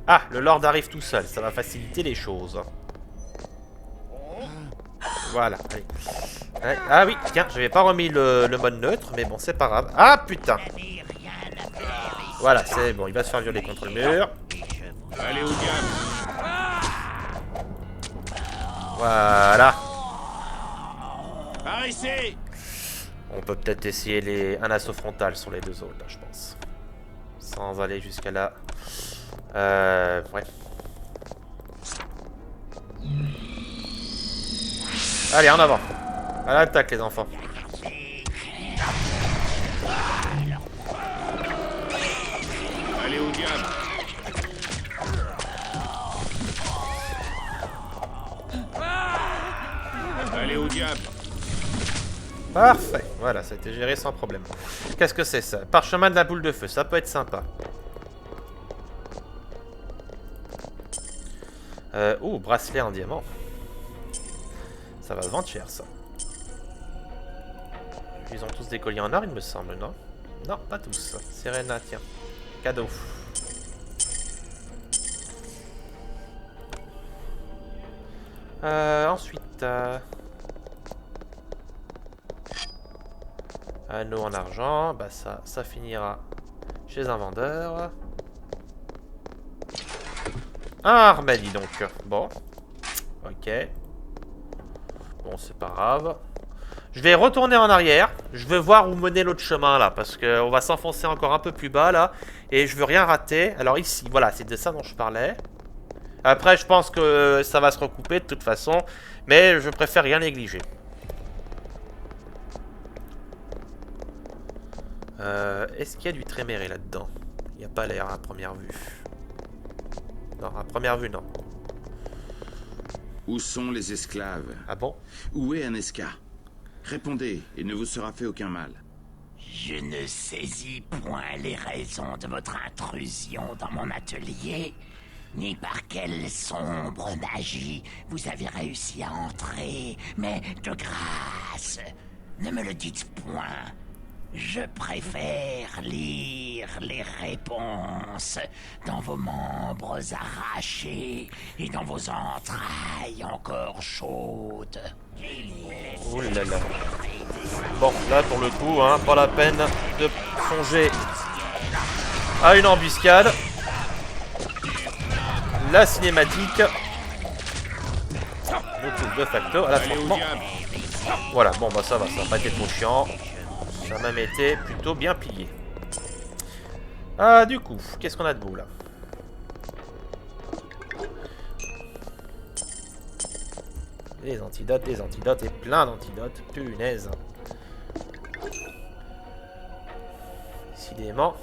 Ah, le Lord arrive tout seul, ça va faciliter les choses. Voilà, allez. Ah oui, tiens, j'avais pas remis le mode neutre, mais bon, c'est pas grave. Ah putain. Voilà, c'est bon, il va se faire violer contre le mur. Allez au diable. Voilà. Par ici. On peut peut-être essayer un assaut frontal sur les deux autres, là, je pense. Sans aller jusqu'à là. Ouais. Allez, en avant. À l'attaque, les enfants. Allez au diable. Allez au diable. Parfait. Voilà, ça a été géré sans problème. Qu'est-ce que c'est ça? Parchemin de la boule de feu, ça peut être sympa. Oh, bracelet en diamant. Ça va se vendre cher, ça. Ils ont tous des colliers en or, il me semble, non? Non, pas tous. Serena, tiens. Cadeau. Ensuite... anneau en argent. Bah ça finira chez un vendeur. Ah, dis donc. Bon. Ok. Bon, c'est pas grave. Je vais retourner en arrière. Je vais voir où mener l'autre chemin, là. Parce qu'on va s'enfoncer encore un peu plus bas, là. Et je veux rien rater. Alors ici, voilà, c'est de ça dont je parlais. Après, je pense que ça va se recouper de toute façon. Mais je préfère rien négliger. Est-ce qu'il y a du Tréméré là-dedans? Il n'y a pas l'air à première vue. Non, à première vue, non. Où sont les esclaves? Ah bon? Où est Aneska? Répondez, il ne vous sera fait aucun mal. Je ne saisis point les raisons de votre intrusion dans mon atelier, ni par quelle sombre magie vous avez réussi à entrer, mais de grâce, ne me le dites point. Je préfère lire les réponses dans vos membres arrachés et dans vos entrailles encore chaudes. Oh là là. Bon, là pour le coup, hein, pas la peine de songer à une embuscade. La cinématique nous trouve de facto à l'affrontement. Voilà, bon bah ça va pas été trop chiant. Ça a même été plutôt bien pillé. Ah, du coup, qu'est-ce qu'on a de beau là? Des antidotes et plein d'antidotes. Punaise. Décidément,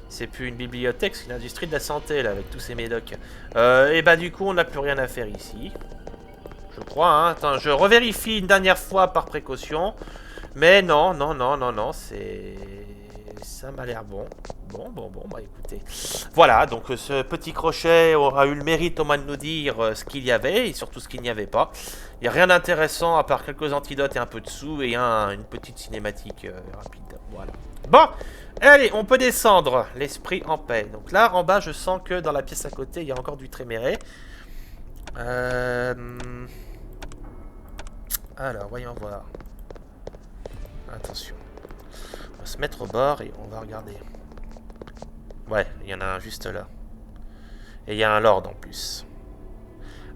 c'est plus une bibliothèque, c'est une industrie de la santé là, avec tous ces médocs. Et bah du coup, on n'a plus rien à faire ici. Je crois, hein. Attends, je revérifie une dernière fois par précaution. Mais non, c'est... Ça m'a l'air bon. Bon, bah écoutez. Voilà, donc ce petit crochet aura eu le mérite au moins de nous dire ce qu'il y avait, et surtout ce qu'il n'y avait pas. Il n'y a rien d'intéressant à part quelques antidotes et un peu de sous, et une petite cinématique rapide. Voilà. Bon, allez, on peut descendre. L'esprit en paix. Donc là, en bas, je sens que dans la pièce à côté, il y a encore du Tréméré. Alors, voyons voir. Attention. On va se mettre au bord et on va regarder. Ouais, il y en a un juste là. Et il y a un lord en plus.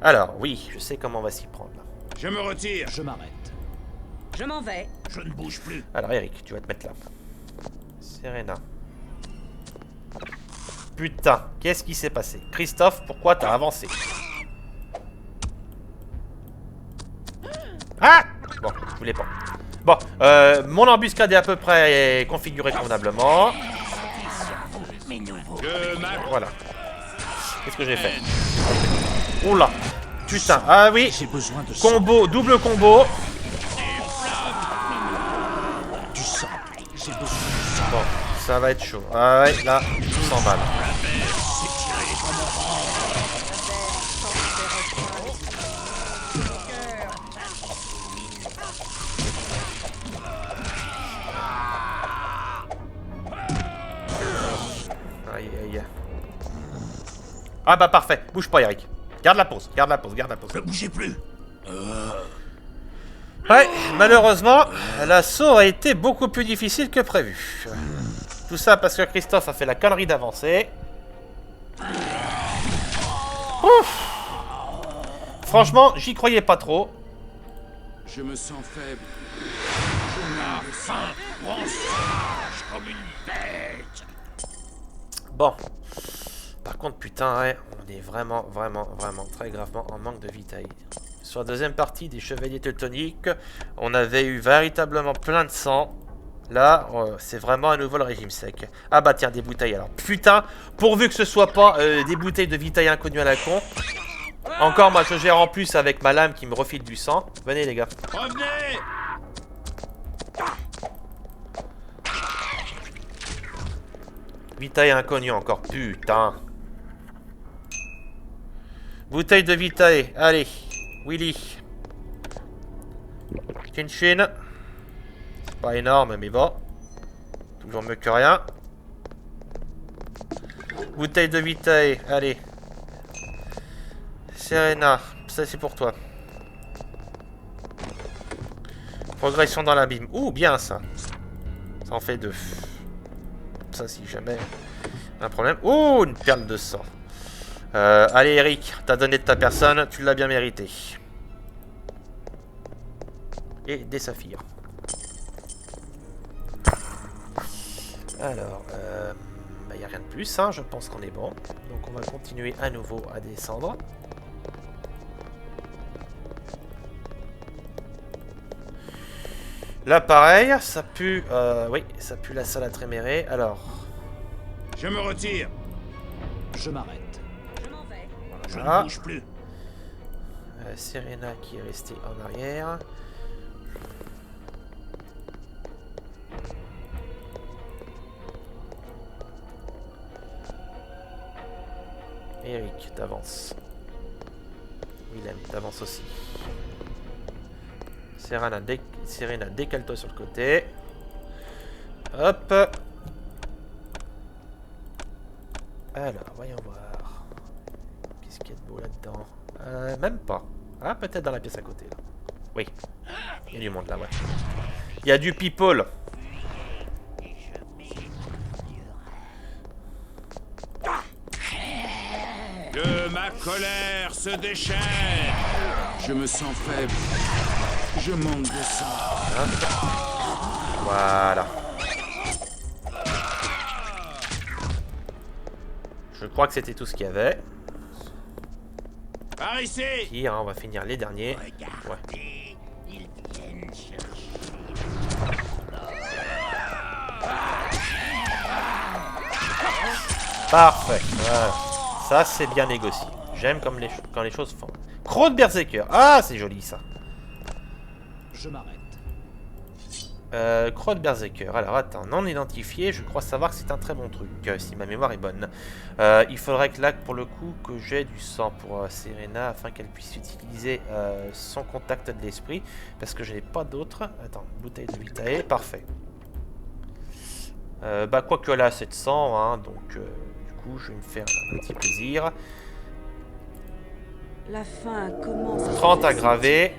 Alors, oui, je sais comment on va s'y prendre là. Je me retire. Je m'arrête. Je m'en vais. Je ne bouge plus. Alors, Eric, tu vas te mettre là. Serena. Putain, qu'est-ce qui s'est passé? Christophe, pourquoi t'as avancé? Ah! Bon, je voulais pas. Bon, mon embuscade est à peu près configurée convenablement. Voilà. Qu'est-ce que j'ai fait? Oula! Putain, ah oui! J'ai besoin de sang. Combo, double combo. Du sang. J'ai besoin de sang. Bon, ça va être chaud. Ah ouais, là, tout s'en mal. Aïe, aïe. Ah bah parfait, bouge pas Eric. Garde la pause, garde la pause. Ne bougez plus. Ouais, malheureusement, l'assaut a été beaucoup plus difficile que prévu. Tout ça parce que Christophe a fait la connerie d'avancer. Ouf. Franchement, j'y croyais pas trop. Je me sens faible. Comme une bête. Bon. Par contre, putain, ouais, on est vraiment très gravement en manque de vitaille. Sur la deuxième partie des Chevaliers Teutoniques, on avait eu véritablement plein de sang. Là, c'est vraiment à nouveau le régime sec. Ah bah tiens, des bouteilles alors. Putain, pourvu que ce soit pas des bouteilles de vitaille inconnues à la con. Encore, moi, je gère en plus avec ma lame qui me refile du sang. Venez, les gars. Revenez. Vitaille inconnue encore, putain. Bouteille de vitaille, allez. Willy. Chin. C'est pas énorme, mais bon. Toujours mieux que rien. Bouteille de vitaille, allez. Serena, ça c'est pour toi. Progression dans l'abîme. Ouh, bien ça. Ça en fait 2. Ça, si jamais un problème. Oh, une perle de sang. Allez Eric, t'as donné de ta personne, tu l'as bien mérité. Et des saphirs. Alors, y a rien de plus, hein, je pense qu'on est bon. Donc on va continuer à nouveau à descendre. Là pareil, ça pue, oui, ça pue la salle à Tréméré. Alors, Je me retire. Je m'arrête. Je m'en vais. Je voilà. ne bouge plus. Serena qui est restée en arrière. Eric, t'avances. Willem, t'avances aussi. Serena, décale-toi sur le côté. Hop. Alors, voyons voir. Qu'est-ce qu'il y a de beau là-dedans? Même pas. Ah, peut-être dans la pièce à côté, là. Oui. Il y a du monde là, ouais. Il y a du people. Que ma colère se déchaîne. Je me sens faible. Je manque de sang. Voilà. Je crois que c'était tout ce qu'il y avait. Par ici. Pire, hein, on va finir les derniers. Ouais. Regardez, ils viennent chercher. Parfait. Voilà. Ça, c'est bien négocié. J'aime comme quand les choses font. Croc de Berserker. Ah, c'est joli, ça. Je m'arrête. Croc de Berserker. Alors, attends. Non identifié. Je crois savoir que c'est un très bon truc, si ma mémoire est bonne. Il faudrait que là, pour le coup, que j'ai du sang pour Serena, afin qu'elle puisse utiliser son contact de l'esprit. Parce que je n'ai pas d'autre. Attends. Bouteille de Vitae. Parfait. Bah, quoique là, 700, hein, donc... du coup, je vais me faire un petit plaisir. La fin commence. 30 aggravés.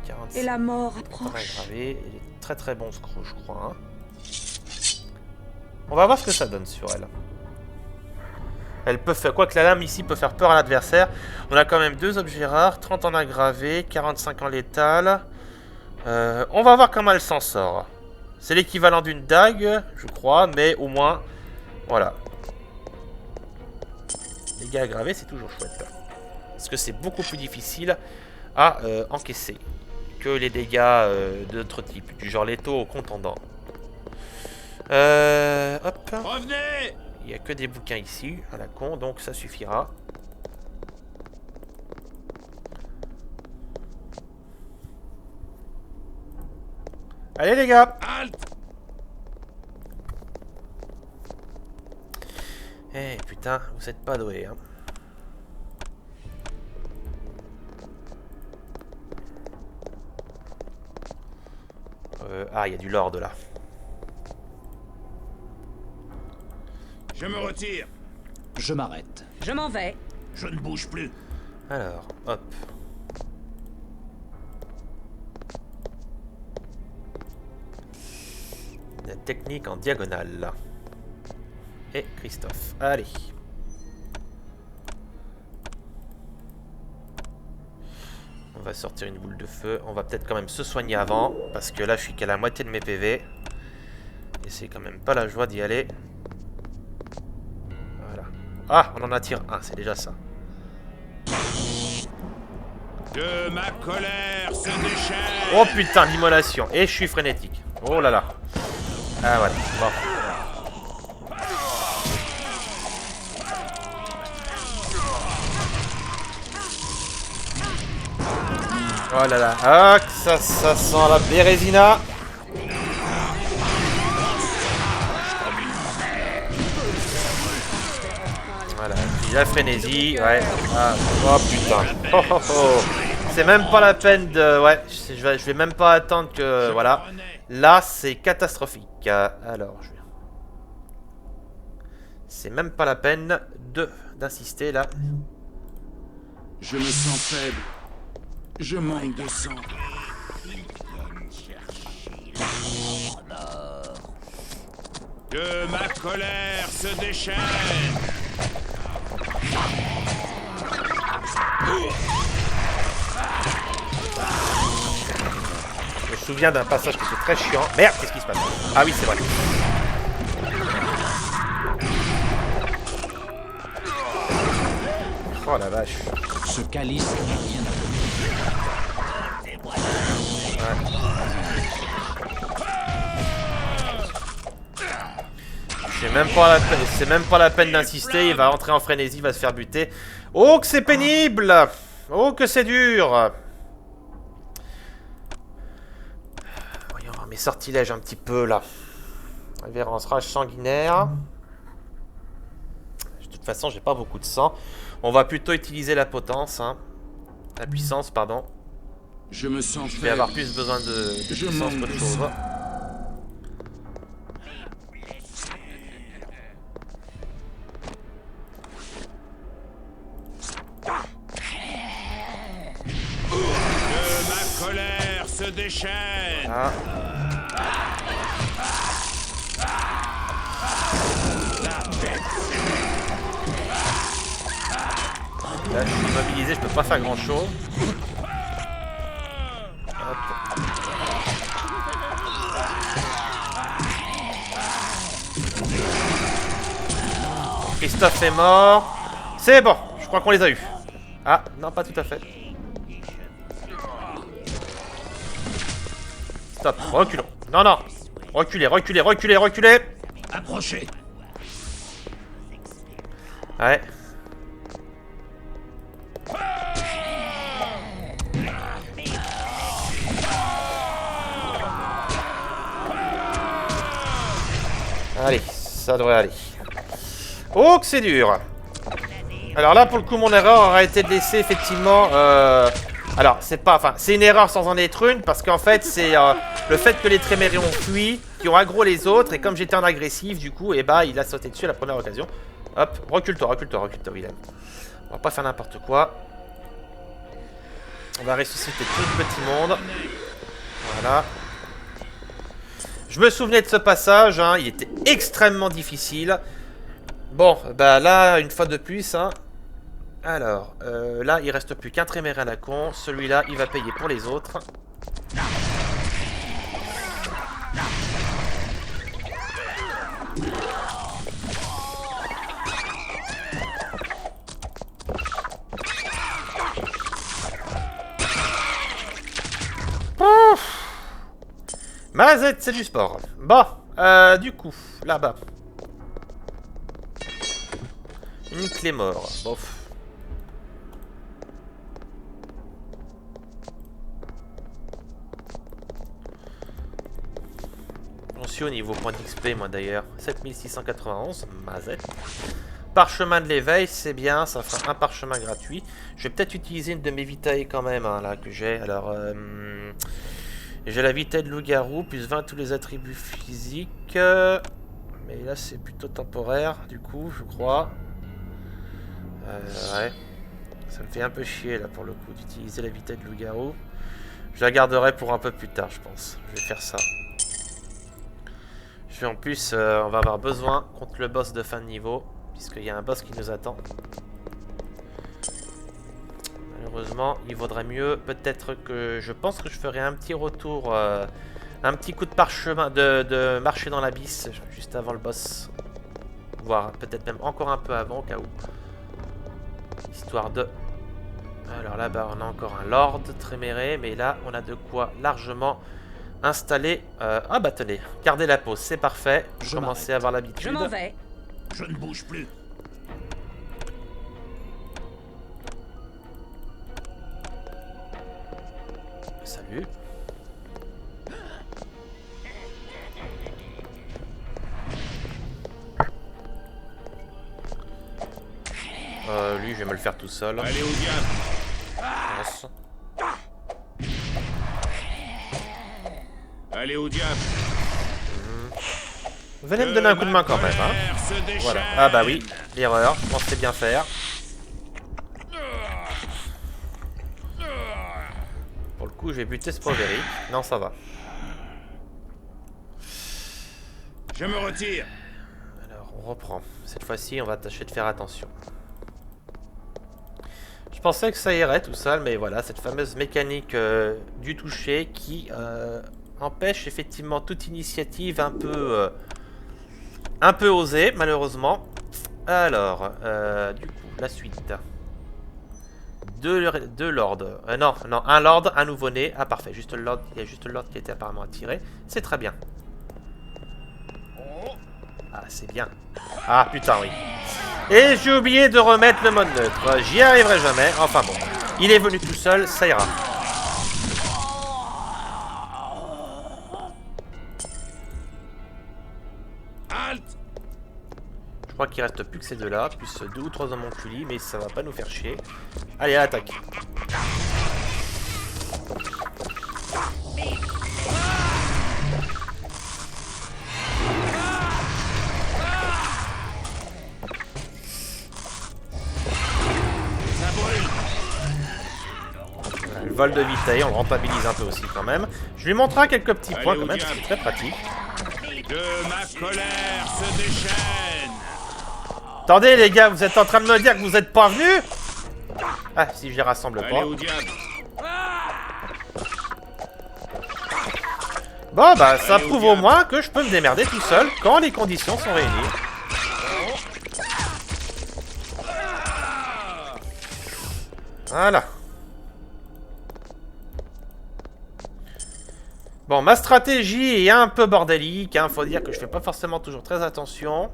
46. Et la mort 30 approche. aggravés. Il est très très bon ce croc, je crois. Hein. On va voir ce que ça donne sur elle. Elle peut faire... Quoique la lame ici peut faire peur à l'adversaire. On a quand même 2 objets rares. 30 en aggravé. 45 en létal. On va voir comment elle s'en sort. C'est l'équivalent d'une dague, je crois. Mais au moins... Voilà. Les dégâts aggravés, c'est toujours chouette. Parce que c'est beaucoup plus difficile à encaisser que les dégâts d'autres types, du genre létaux ou contendants. Hop. Revenez. Il n'y a que des bouquins ici, à la con, donc ça suffira. Allez les gars. Halte. Eh putain, vous êtes pas doués, hein. Ah, il y a du lord là. Je me retire. Je m'arrête. Je m'en vais. Je ne bouge plus. Alors, hop. La technique en diagonale là. Et Christophe. Allez. On va sortir une boule de feu. On va peut-être quand même se soigner avant. Parce que là, je suis qu'à la moitié de mes PV. Et c'est quand même pas la joie d'y aller. Voilà. Ah, on en attire un. C'est déjà ça. Que ma colère se déchaîne. Oh putain, l'immolation. Et je suis frénétique. Oh là là. Ah voilà. Bon. Oh là là. Ah, que ça sent la bérésina. Voilà. Puis la frénésie. Ouais. Ah. Oh putain. Oh, oh, oh. C'est même pas la peine de... Ouais. Je vais même pas attendre que... Voilà. Là, c'est catastrophique. Alors, je vais... C'est même pas la peine d'insister là. Je me sens faible. Je manque de sang. Que ma colère se déchaîne. Je me souviens d'un passage qui était très chiant. Merde, qu'est-ce qui se passe? Ah oui, c'est vrai. Oh la vache. Ce calice n'a rien à C'est même pas la peine d'insister, il va entrer en frénésie, il va se faire buter. Oh que c'est pénible! Oh que c'est dur! Voyons voir mes sortilèges un petit peu là. Révérence rage sanguinaire. De toute façon, j'ai pas beaucoup de sang. On va plutôt utiliser la potence, hein. La puissance, pardon. Je me sens Je vais avoir plus besoin de puissance qu'autre chose. Que ma colère se déchaîne. Ah. Là, je suis immobilisé, je peux pas faire grand chose. Christophe est mort. C'est bon, je crois qu'on les a eus. Ah, non, pas tout à fait. Stop, reculons. Non, non. Reculez, reculez, reculez, reculez. Approchez. Ouais. Allez, ça devrait aller. Oh, que c'est dur. Alors là, pour le coup, mon erreur aurait été de laisser effectivement... Alors, c'est pas... Enfin, c'est une erreur sans en être une, parce qu'en fait, c'est le fait que les Trémérés ont fui, qui ont aggro les autres, et comme j'étais en agressif, du coup, et bah, il a sauté dessus à la première occasion. Hop, recule-toi, recule-toi, recule-toi, Willem. On va pas faire n'importe quoi. On va ressusciter tout le petit monde. Voilà. Je me souvenais de ce passage, hein, il était extrêmement difficile. Bon, bah là, une fois de plus, hein. Alors, là, il reste plus qu'un Tréméré à la con. Celui-là, il va payer pour les autres. Ouf. Mazette, c'est du sport. Bon, du coup, là-bas. Une clé mort. Bof. Je suis au niveau point d'XP, moi d'ailleurs. 7691, Mazette. Parchemin de l'éveil, c'est bien, ça fera un parchemin gratuit. Je vais peut-être utiliser une de mes vitailles quand même, hein, là, que j'ai. Alors, j'ai la vitaille de loup-garou, plus 20 tous les attributs physiques. Mais là, c'est plutôt temporaire, du coup, je crois. Ouais. Ça me fait un peu chier, là, pour le coup, d'utiliser la vitaille de loup-garou. Je la garderai pour un peu plus tard, je pense. Je vais faire ça. Je vais en plus, on va avoir besoin contre le boss de fin de niveau. Puisqu'il y a un boss qui nous attend. Malheureusement, il vaudrait mieux peut-être que... Je pense que je ferai un petit retour, un petit coup de parchemin, de marcher dans l'abysse juste avant le boss. Voire peut-être même encore un peu avant au cas où. Histoire de... Alors là-bas, on a encore un Lord Tréméré, mais là, on a de quoi largement installer... Ah bah tenez, garder la pause, c'est parfait. Commencez à avoir l'habitude. Je m'en vais. Je ne bouge plus. Salut. Lui, je vais me le faire tout seul. Allez au diable. Yes. Allez au diable. Venez me donner un coup de main quand même, hein. Voilà. Ah bah oui, l'erreur, je pensais bien faire. Pour le coup, j'ai buté Sproveric. Non, ça va. Je me retire. Alors, on reprend. Cette fois-ci, on va tâcher de faire attention. Je pensais que ça irait tout seul, mais voilà, cette fameuse mécanique du toucher qui empêche effectivement toute initiative un peu osée, malheureusement. Alors, du coup, la suite. Deux lords. Non, un lord, un nouveau-né. Ah, parfait, juste le lord, il y a juste le lord qui a été apparemment attiré. C'est très bien. Ah, c'est bien. Ah, putain, oui. Et j'ai oublié de remettre le mode neutre. J'y arriverai jamais. Enfin bon. Il est venu tout seul, ça ira. Halte! Je crois qu'il reste plus que ces deux-là, plus 2 ou 3 homonculis, mais ça va pas nous faire chier. Allez, à l'attaque. Le vol de vitae, on le rentabilise un peu aussi quand même. Je lui montrerai quelques petits points quand même, c'est très pratique. Que ma colère se déchaîne! Attendez les gars, vous êtes en train de me dire que vous êtes pas venus? Ah, si je les rassemble Allez pas. au diable! Bon bah ça Allez, au prouve au diable. moins que je peux me démerder tout seul quand les conditions sont réunies. Voilà. Bon, ma stratégie est un peu bordélique, hein. Faut dire que je fais pas forcément toujours très attention.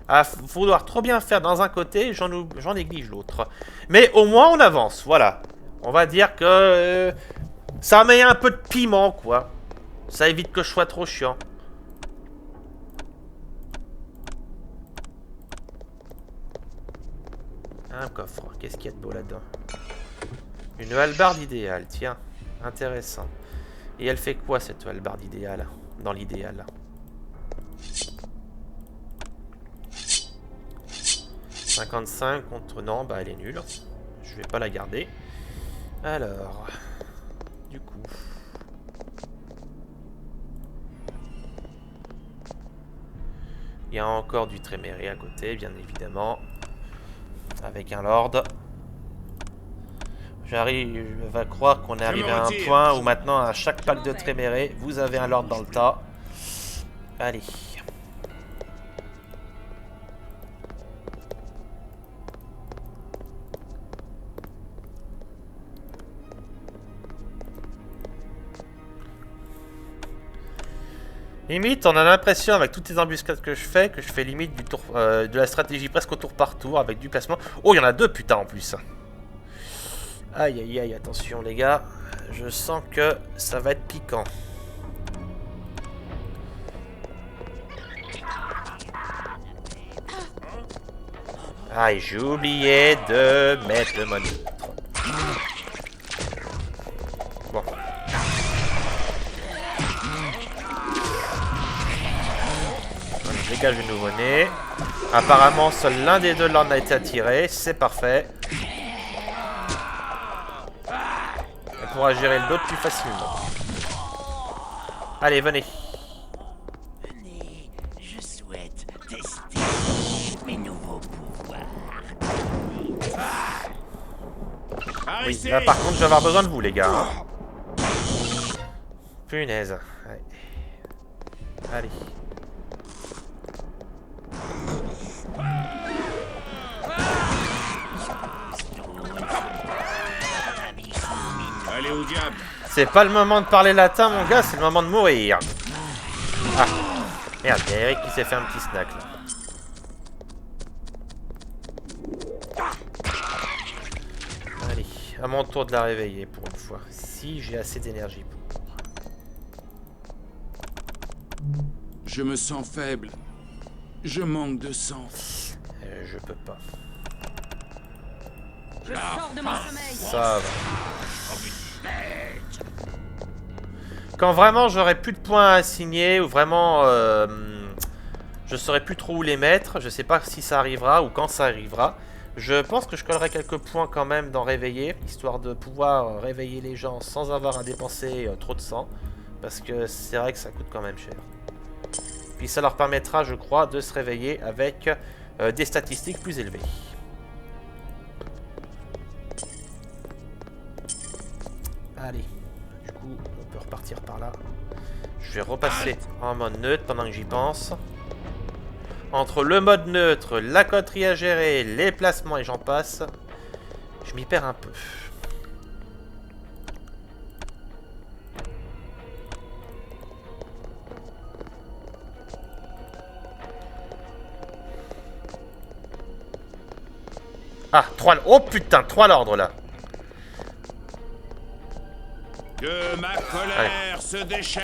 À vouloir trop bien faire dans un côté, j'en néglige l'autre. Mais au moins on avance, voilà. On va dire que ça met un peu de piment, quoi. Ça évite que je sois trop chiant. Un coffre, qu'est-ce qu'il y a de beau là-dedans? Une hallebarde idéale, tiens, intéressant. Et elle fait quoi cette hallebarde idéale, dans l'idéal? 55 contre... Non, bah elle est nulle. Je vais pas la garder. Alors... Du coup... Il y a encore du Tréméré à côté, bien évidemment. Avec un lord. J'arrive à croire qu'on est arrivé à un point où maintenant, à chaque pack de Tréméré, vous avez un lord dans le tas. Allez. Limite, on a l'impression avec toutes les embuscades que je fais limite du tour, de la stratégie presque au tour par tour avec du placement. Oh, il y en a deux, putain, en plus. Aïe, aïe, aïe, attention les gars. Je sens que ça va être piquant. Aïe, j'ai oublié de mettre le mode neutre. Bon. Je dégage le nouveau-né. Apparemment, seul l'un des deux lords a été attiré. C'est parfait. On pourra gérer l'autre plus facilement. Allez, venez. Venez, je souhaite tester mes nouveaux pouvoirs. Oui, là par contre, je vais avoir besoin de vous, les gars. Hein. Punaise. Ouais. Allez. Allez au diable! C'est pas le moment de parler latin, mon gars, c'est le moment de mourir. Ah. Merde, il y a Eric qui s'est fait un petit snack, là. Allez, à mon tour de la réveiller, pour une fois. Si j'ai assez d'énergie pour... Je me sens faible. Je manque de sang. Je peux pas. Je sors de mon sommeil. Ça va. Quand vraiment j'aurai plus de points à assigner, ou vraiment je saurai plus trop où les mettre, je sais pas si ça arrivera ou quand ça arrivera, je pense que je collerai quelques points quand même dans réveiller, histoire de pouvoir réveiller les gens sans avoir à dépenser trop de sang, parce que c'est vrai que ça coûte quand même cher. Puis ça leur permettra, je crois, de se réveiller avec des statistiques plus élevées. repartir par là. Je vais repasser en mode neutre pendant que j'y pense. Entre le mode neutre, la coterie à gérer, les placements et j'en passe, je m'y perds un peu. Ah, 3... Oh putain, 3 l'ordre là. Que ma colère se déchaîne.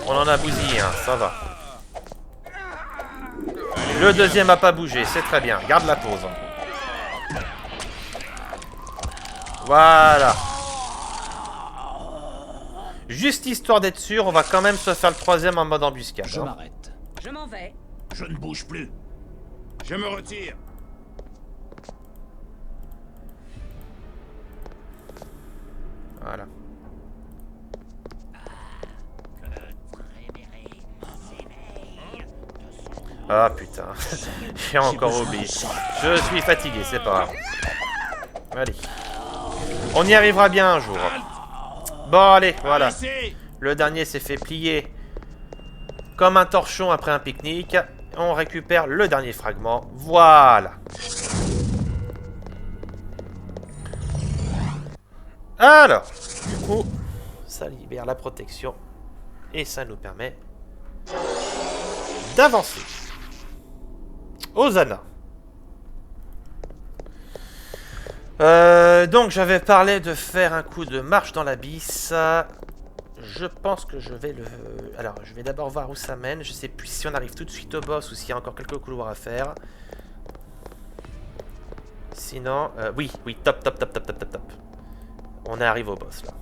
On en a bousillé un, ça va. Le deuxième a pas bougé, c'est très bien. Garde la pause. Voilà. Juste histoire d'être sûr, on va quand même se faire le troisième en mode embuscade. Je Hein. m'arrête. Je m'en vais. Je ne bouge plus. Je me retire. Voilà. Ah putain, j'ai encore oublié. Je suis fatigué, c'est pas grave. Allez. On y arrivera bien un jour. Bon, allez, voilà. Le dernier s'est fait plier comme un torchon après un pique-nique. On récupère le dernier fragment. Voilà. Alors, du coup, ça libère la protection. Et ça nous permet d'avancer. Hosanna. Donc j'avais parlé de faire un coup de marche dans l'abysse. Je pense que je vais le... Alors, je vais d'abord voir où ça mène. Je sais plus si on arrive tout de suite au boss ou s'il y a encore quelques couloirs à faire. Sinon... oui, top. On arrive au boss, là.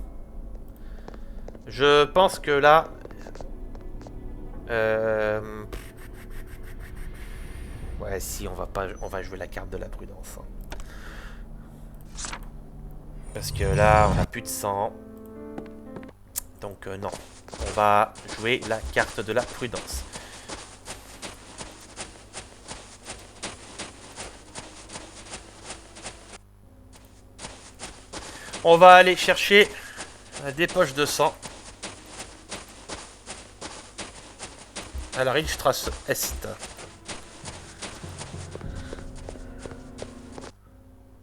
Je pense que là... Ouais, si, on va jouer la carte de la prudence. Hein. Parce que là, on a plus de sang. Donc non, on va jouer la carte de la prudence. On va aller chercher des poches de sang. À la Ringstrasse Est.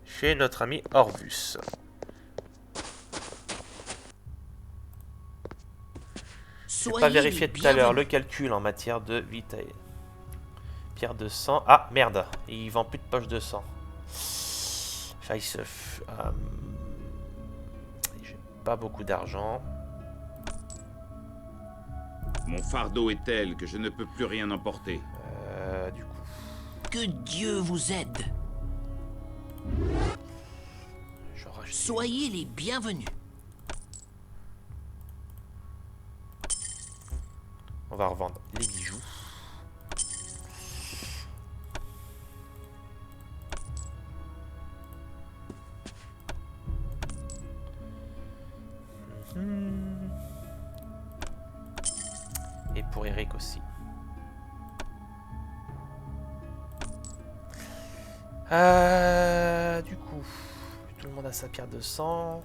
Chez notre ami Orvus. Je n'ai pas vérifié tout à l'heure le calcul en matière de vitae. Pierre de sang. Ah, merde. Il vend plus de poche de sang. J'ai pas beaucoup d'argent. Mon fardeau est tel que je ne peux plus rien emporter. Du coup. Que Dieu vous aide. Soyez les bienvenus. On va revendre les bijoux. Et pour Eric aussi. Du coup, tout le monde a sa pierre de sang.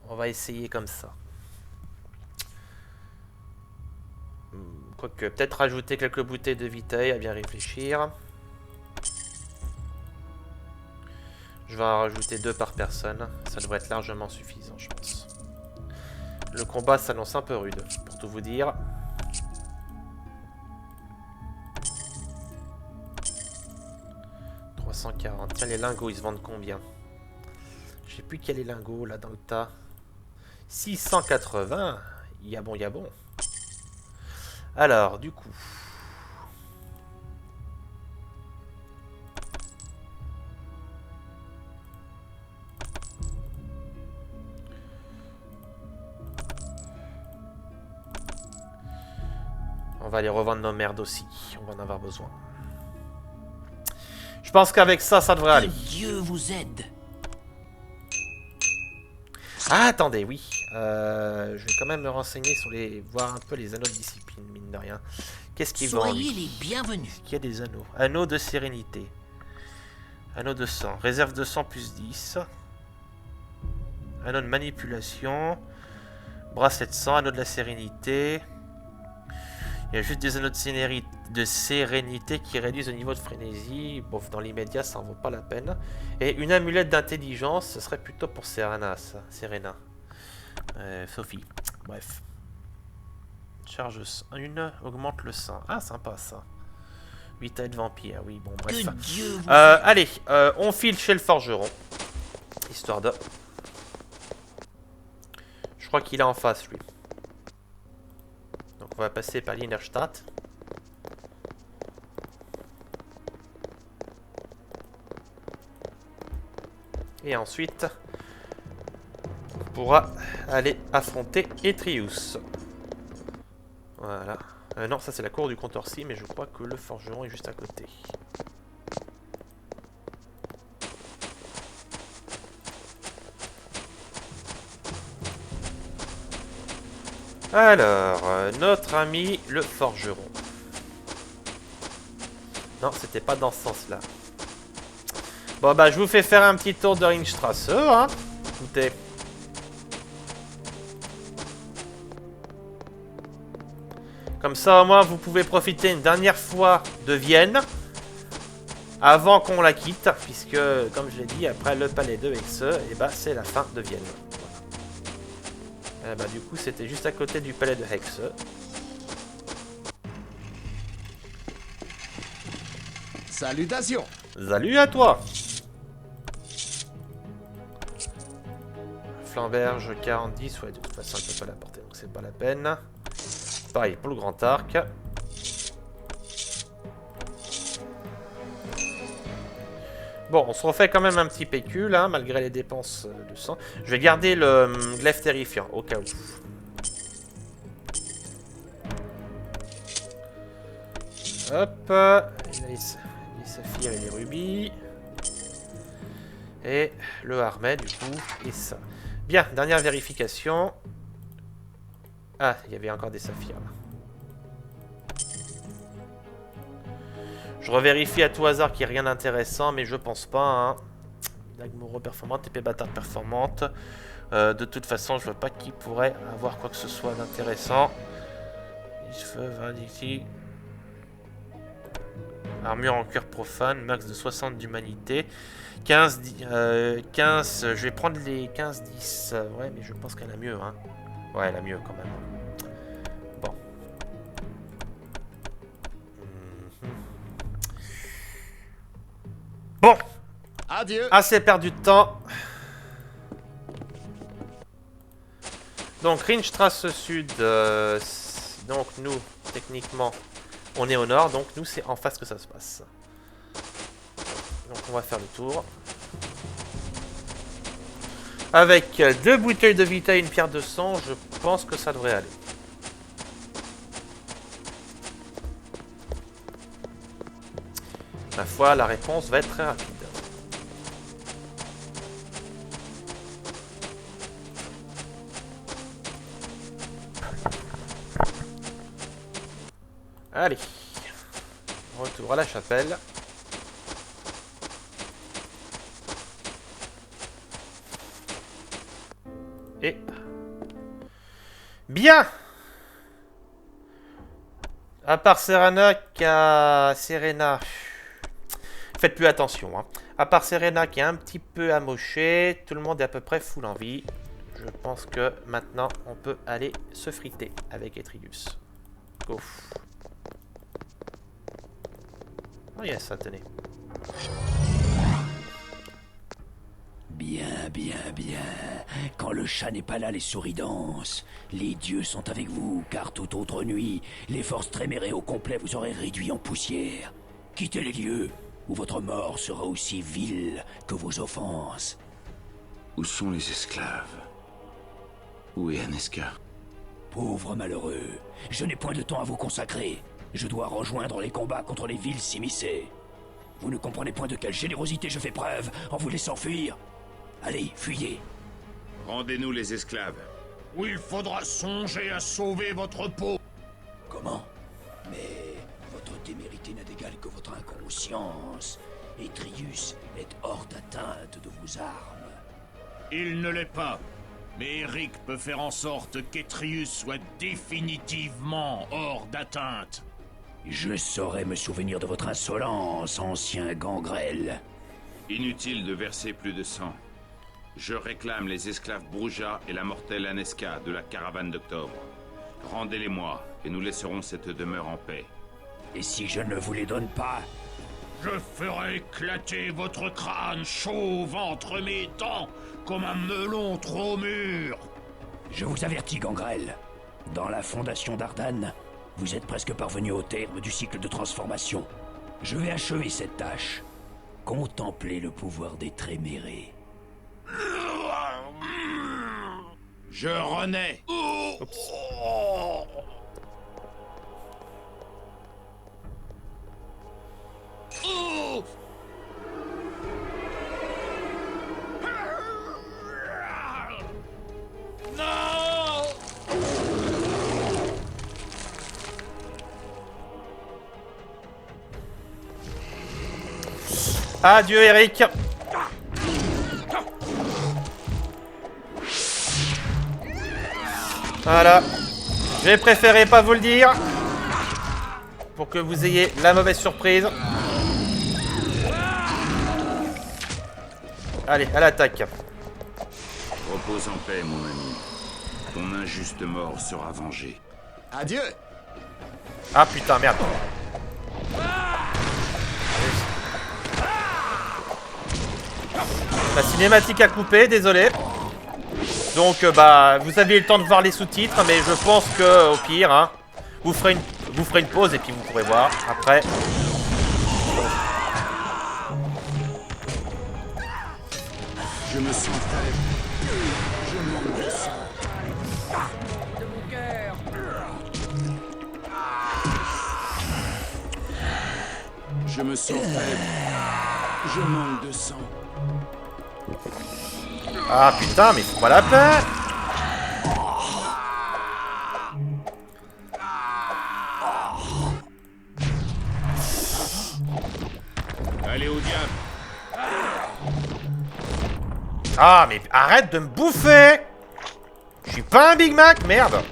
On va essayer comme ça. Quoique, peut-être rajouter quelques bouteilles de vitae, à bien réfléchir. Je vais en rajouter 2 par personne. Ça devrait être largement suffisant, je pense. Le combat s'annonce un peu rude, pour tout vous dire. « 340. Tiens, les lingots, ils se vendent combien? Je sais plus quel est lingot, là, dans le tas. 680. Il y a bon, il y a bon. Alors, du coup... On va aller revendre nos merdes aussi. On va en avoir besoin. Je pense qu'avec ça, ça devrait aller. Que Dieu vous aide. Ah, attendez, oui. Je vais quand même me renseigner sur les... voir un peu les anneaux de discipline, mine de rien. Qu'est-ce qu'il vend, lui? Soyez les bienvenus. Est-ce qu'il y a des anneaux? Anneau de sérénité. Anneau de sang. Réserve de sang plus 10. Anneau de manipulation. Bracelet de sang. Anneau de la sérénité. Il y a juste des anneaux de sérénité qui réduisent le niveau de frénésie. Bon, dans l'immédiat, ça en vaut pas la peine. Et une amulette d'intelligence, ce serait plutôt pour Serena, ça. Serena. Sophie. Bref. Charge 1, augmente le sang. Ah, sympa ça. Vitalité de vampire, oui, bon, bref. Que Dieu vous allez, on file chez le forgeron. Histoire de... Je crois qu'il est en face, lui. Donc on va passer par l'Innerstadt. Et ensuite, on pourra aller affronter Etrius. Voilà. Non, ça c'est la cour du Contorsi, mais je crois que le forgeron est juste à côté. Alors, notre ami le forgeron. Non, c'était pas dans ce sens-là. Bon bah, je vous fais faire un petit tour de Ringstrasse, hein. Écoutez. Comme ça, au moins, vous pouvez profiter une dernière fois de Vienne. Avant qu'on la quitte. Puisque, comme je l'ai dit, après le palais de Hexe, et bah, c'est la fin de Vienne. Voilà. Bah, du coup, c'était juste à côté du palais de Hexe. Salutations. Salut à toi. Flamberge 40-10, ouais, de toute façon, elle peut pas la porter, donc c'est pas la peine. Pareil pour le grand arc. Bon, on se refait quand même un petit pécule, hein, malgré les dépenses de sang. Je vais garder le glaive terrifiant, au cas où. Hop. Les saphirs et les rubis. Et le harmet, du coup, et ça. Bien, dernière vérification. Ah, il y avait encore des saphirs là. Je revérifie à tout hasard qu'il n'y a rien d'intéressant, mais je pense pas. Hein. Dagmoro performante, épée bâtard performante. De toute façon, je vois pas qui pourrait avoir quoi que ce soit d'intéressant. Cheveux, ici. Armure en cuir profane, max de 60 d'humanité. 15, 15, je vais prendre les 15-10. Ouais, mais je pense qu'elle a mieux, hein. Ouais, elle a mieux quand même. Bon. Bon. Adieu. Assez perdu de temps. Donc, Ringstrasse Sud. Donc, nous, techniquement, on est au nord. Donc, nous, c'est en face que ça se passe. Donc, on va faire le tour. Avec 2 bouteilles de Vita et une pierre de sang, je pense que ça devrait aller. Ma foi, la réponse va être très rapide. Allez. Retour à la chapelle. Et... Bien. À part Serena faites plus attention. Hein. À part Serena qui est un petit peu amochée, tout le monde est à peu près full en vie. Je pense que maintenant, on peut aller se friter avec Etrius. Go. Oh yes, ça tenait. Bien, bien, bien. Quand le chat n'est pas là, les souris dansent. Les dieux sont avec vous, car toute autre nuit, les forces trémérées au complet vous auraient réduit en poussière. Quittez les lieux, où votre mort sera aussi vile que vos offenses. Où sont les esclaves? Où est Aneska? Pauvre malheureux, je n'ai point de temps à vous consacrer. Je dois rejoindre les combats contre les villes s'immiscer. Vous ne comprenez point de quelle générosité je fais preuve en vous laissant fuir. Allez, fuyez. Rendez-nous les esclaves. Ou il faudra songer à sauver votre peau. Comment? Mais que votre inconscience. Etrius est hors d'atteinte de vos armes. Il ne l'est pas. Mais Eric peut faire en sorte qu'Etrius soit définitivement hors d'atteinte. Je saurais me souvenir de votre insolence, ancien gangrel. Inutile de verser plus de sang. Je réclame les esclaves Bruja et la mortelle Aneska de la caravane d'Octobre. Rendez-les-moi, et nous laisserons cette demeure en paix. Et si je ne vous les donne pas? Je ferai éclater votre crâne chauve entre mes dents, comme un melon trop mûr. Je vous avertis, gangrel. Dans la fondation d'Ardan, vous êtes presque parvenu au terme du cycle de transformation. Je vais achever cette tâche. Contemplez le pouvoir des Trémérés. Je renais. Adieu Eric. Voilà. J'ai préféré pas vous le dire. Pour que vous ayez la mauvaise surprise. Allez, à l'attaque. Repose en paix, mon ami. Ton injuste mort sera vengée. Adieu. Ah putain, merde. La cinématique a coupé, désolé. Donc bah vous avez eu le temps de voir les sous-titres, mais je pense que au pire, hein, vous ferez une pause et puis vous pourrez voir après. Je me sens faible. Je manque de sang. De mon cœur. Je me sens faible. Je manque de sang. Ah putain, mais faut pas la peine. Allez au diable. Ah mais arrête de me bouffer. Je suis pas un Big Mac, merde.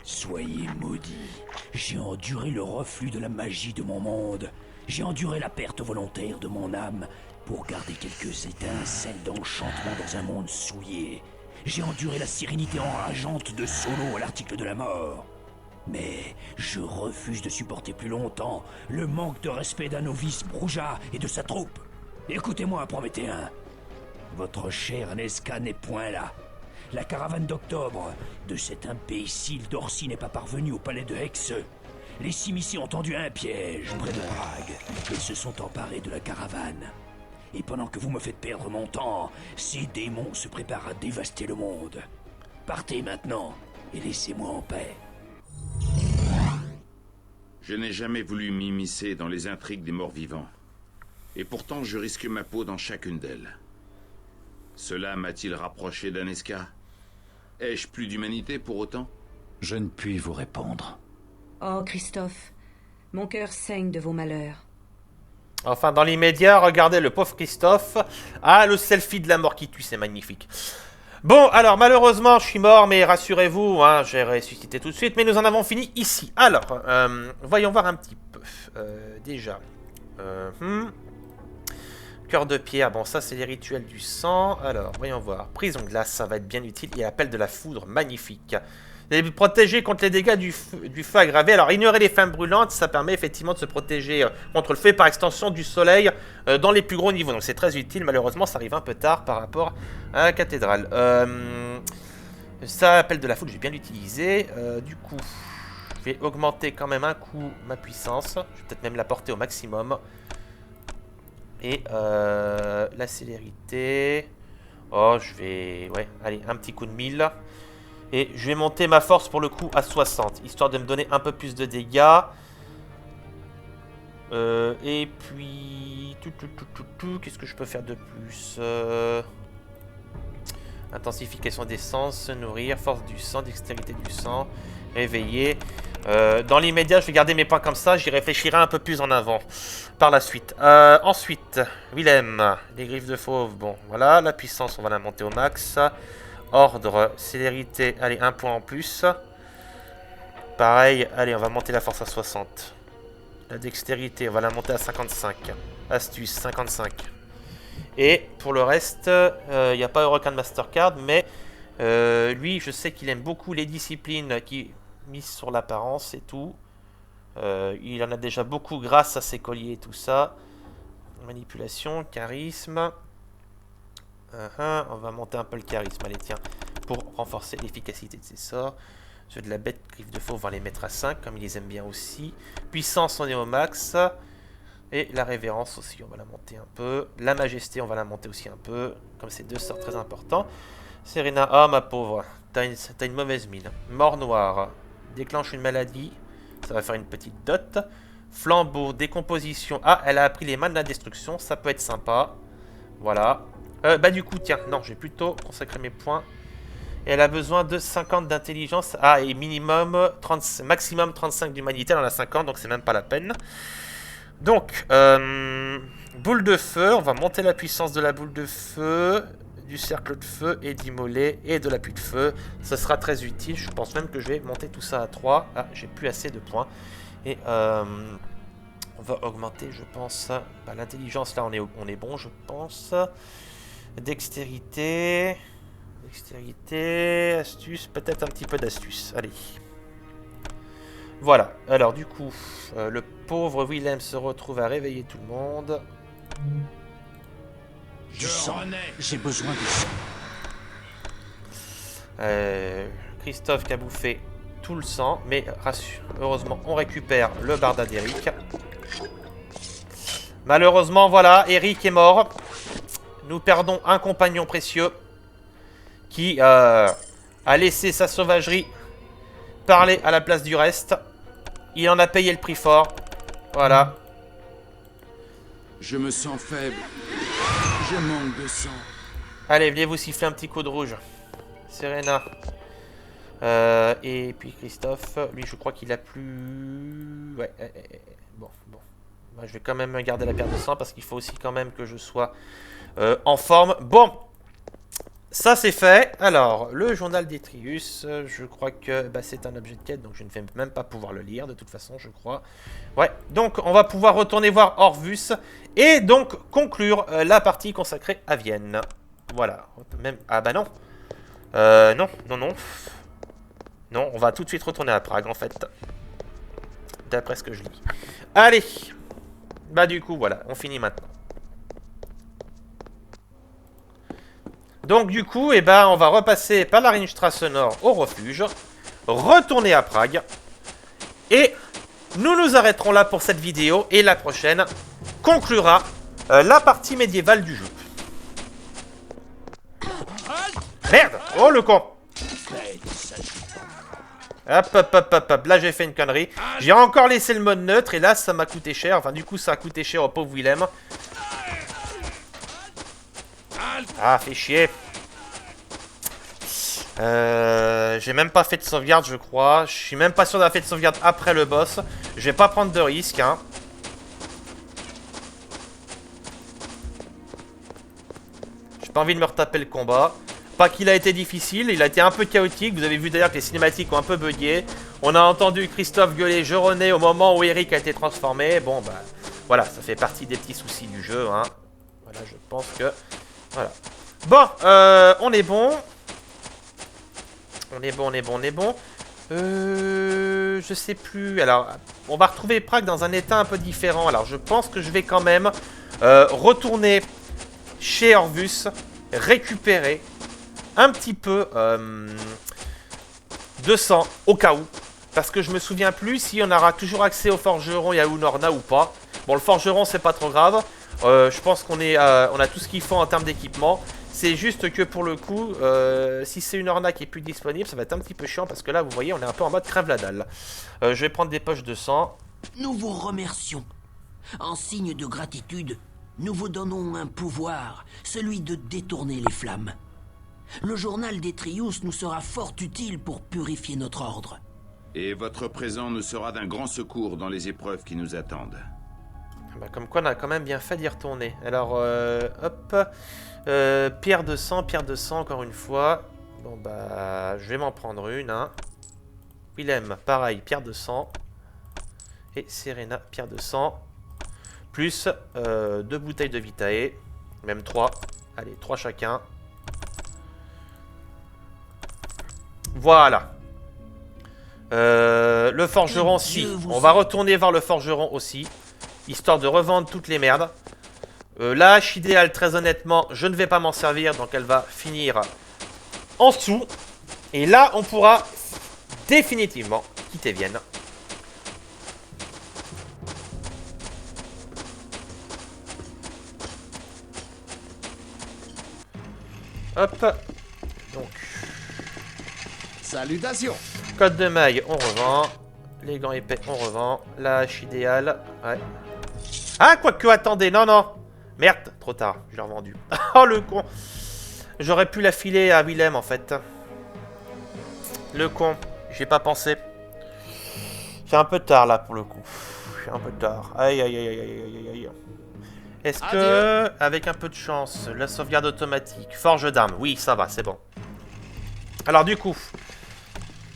Soyez maudits. J'ai enduré le reflux de la magie de mon monde. J'ai enduré la perte volontaire de mon âme pour garder quelques étincelles d'enchantement dans un monde souillé. J'ai enduré la sérénité enrageante de Solo à l'article de la mort. Mais je refuse de supporter plus longtemps le manque de respect d'un novice Bruja et de sa troupe. Écoutez-moi, Prométhéen. Votre cher Aneska n'est point là. La caravane d'Octobre de cet imbécile d'Orsi n'est pas parvenue au palais de Hexe. Les Simici ont tendu un piège près de Prague et se sont emparés de la caravane. Et pendant que vous me faites perdre mon temps, ces démons se préparent à dévaster le monde. Partez maintenant et laissez-moi en paix. Je n'ai jamais voulu m'immiscer dans les intrigues des morts-vivants. Et pourtant, je risque ma peau dans chacune d'elles. Cela m'a-t-il rapproché d'Aneska? Ai-je plus d'humanité pour autant? Je ne puis vous répondre. Oh, Christophe, mon cœur saigne de vos malheurs. Enfin, dans l'immédiat, regardez le pauvre Christophe. Ah, le selfie de la mort qui tue, c'est magnifique. Bon, alors, malheureusement, je suis mort, mais rassurez-vous, hein, j'ai ressuscité tout de suite. Mais nous en avons fini ici. Alors, voyons voir un petit peu. Déjà. Cœur de pierre, bon, ça, c'est les rituels du sang. Alors, voyons voir. Prison glace, ça va être bien utile. Et appel de la foudre, magnifique. Les protéger contre les dégâts du feu aggravé. Alors, ignorer les flammes brûlantes, ça permet effectivement de se protéger contre le feu, par extension du soleil dans les plus gros niveaux. Donc, c'est très utile. Malheureusement, ça arrive un peu tard par rapport à la cathédrale. Ça, appel de la foudre, j'ai bien l'utiliser. Du coup, je vais augmenter quand même un coup ma puissance. Je vais peut-être même la porter au maximum. Et la célérité. Oh, je vais... Ouais, allez, un petit coup de 1000. Et je vais monter ma force pour le coup à 60, histoire de me donner un peu plus de dégâts. Et puis... Qu'est-ce que je peux faire de plus Intensification des sens, se nourrir, force du sang, dextérité du sang, réveiller. Dans l'immédiat, je vais garder mes points comme ça. J'y réfléchirai un peu plus en avant par la suite. Ensuite, Willem, les griffes de fauve. Bon, voilà. La puissance, on va la monter au max. Ordre, célérité. Allez, un point en plus. Pareil, allez, on va monter la force à 60. La dextérité, on va la monter à 55. Astuce, 55. Et pour le reste, il n'y a pas Hurricane Mastercard, mais lui, je sais qu'il aime beaucoup les disciplines qui misent sur l'apparence et tout. Il en a déjà beaucoup grâce à ses colliers et tout ça. Manipulation, charisme. On va monter un peu le charisme, allez tiens, pour renforcer l'efficacité de ses sorts. Ceux de la bête griffe de fauve, on va les mettre à 5, comme ils les aiment bien aussi. Puissance, on est au max. Et la révérence aussi, on va la monter un peu. La majesté, on va la monter aussi un peu, comme c'est deux sorts très importants. Serena, ah ma pauvre, t'as une mauvaise mine. Mort noire, déclenche une maladie, ça va faire une petite dot. Flambeau, décomposition, ah elle a appris les mains de la destruction, ça peut être sympa. Voilà. Bah du coup, tiens, non, j'ai plutôt consacré mes points. Et elle a besoin de 50 d'intelligence. Ah, et minimum, maximum 35 d'humanité, elle en a 50, donc c'est même pas la peine. Donc, boule de feu, on va monter la puissance de la boule de feu, du cercle de feu et d'immoler et de l'appui de feu. Ce sera très utile, je pense même que je vais monter tout ça à 3. Ah, j'ai plus assez de points. Et on va augmenter, je pense, l'intelligence, là on est bon, je pense. Dextérité, astuce, peut-être un petit peu d'astuce, allez. Voilà, alors du coup, le pauvre Willem se retrouve à réveiller tout le monde. Du sang. J'ai besoin de sang. Christophe qui a bouffé tout le sang, mais heureusement, on récupère le barda d'Eric. Malheureusement, voilà, Eric est mort. Nous perdons un compagnon précieux qui a laissé sa sauvagerie parler à la place du reste. Il en a payé le prix fort. Voilà. Je me sens faible. Je manque de sang. Allez, venez vous siffler un petit coup de rouge. Serena. Et puis Christophe. Lui, je crois qu'il a plus... Ouais. Bon. Moi, je vais quand même garder la perte de sang parce qu'il faut aussi quand même que je sois en forme. Bon. Ça c'est fait. Alors, le journal d'Etrius, je crois que c'est un objet de quête, donc je ne vais même pas pouvoir le lire de toute façon, je crois. Ouais, donc on va pouvoir retourner voir Orvus et donc conclure la partie consacrée à Vienne. Voilà. Même... Ah bah non. Non. Non, on va tout de suite retourner à Prague en fait. D'après ce que je lis. Allez. Bah du coup, voilà, on finit maintenant. Donc du coup, on va repasser par la Ringstrasse Nord au refuge, retourner à Prague, et nous nous arrêterons là pour cette vidéo, et la prochaine conclura la partie médiévale du jeu. Merde! Oh le con! Hop, là j'ai fait une connerie. J'ai encore laissé le mode neutre, et là ça m'a coûté cher, enfin du coup ça a coûté cher au pauvre Willem. Ah, fait chier. J'ai même pas fait de sauvegarde, je crois. Je suis même pas sûr d'avoir fait de sauvegarde après le boss. Je vais pas prendre de risque, hein. J'ai pas envie de me retaper le combat. Pas qu'il a été difficile, il a été un peu chaotique. Vous avez vu d'ailleurs que les cinématiques ont un peu bugué. On a entendu Christophe gueuler je renais au moment où Eric a été transformé. Bon, bah, voilà, ça fait partie des petits soucis du jeu, hein. Voilà, je pense que... Voilà. Bon, on est bon. On est bon. Je sais plus. Alors, on va retrouver Prague dans un état un peu différent. Alors, je pense que je vais quand même retourner chez Orvus, récupérer un petit peu de sang, au cas où. Parce que je me souviens plus si on aura toujours accès au forgeron et à Unorna ou pas. Bon, le forgeron, c'est pas trop grave. Je pense qu'on on a tout ce qu'il faut en termes d'équipement. C'est juste que pour le coup, si c'est une Orna qui est plus disponible, ça va être un petit peu chiant parce que là, vous voyez, on est un peu en mode crève la dalle. Je vais prendre des poches de sang. Nous vous remercions. En signe de gratitude, nous vous donnons un pouvoir, celui de détourner les flammes. Le journal d'Etrius nous sera fort utile pour purifier notre ordre. Et votre présent nous sera d'un grand secours dans les épreuves qui nous attendent. Bah, comme quoi on a quand même bien fait d'y retourner. Alors, hop. Pierre de sang, encore une fois. Bon bah, je vais m'en prendre une. Hein. Willem, pareil, pierre de sang. Et Serena, pierre de sang. Plus 2 bouteilles de Vitae. Même 3. Allez, 3 chacun. Voilà. Le forgeron, si. On va retourner voir le forgeron aussi. Histoire de revendre toutes les merdes. La hache idéale, très honnêtement, je ne vais pas m'en servir. Donc elle va finir en dessous. Et là, on pourra définitivement quitter Vienne. Hop. Donc. Salutations. Code de maille, on revend. Les gants épais, on revend. La hache idéale. Ouais. Ah, quoique, attendez, non, non. Merde, trop tard, je l'ai revendu. Oh, le con. J'aurais pu la filer à Willem, en fait. Le con, j'y ai pas pensé. C'est un peu tard, là, pour le coup. C'est un peu tard. Aïe, aïe, aïe, aïe, aïe, aïe. Est-ce que, avec un peu de chance, la sauvegarde automatique, forge d'armes, oui, ça va, c'est bon. Alors, du coup,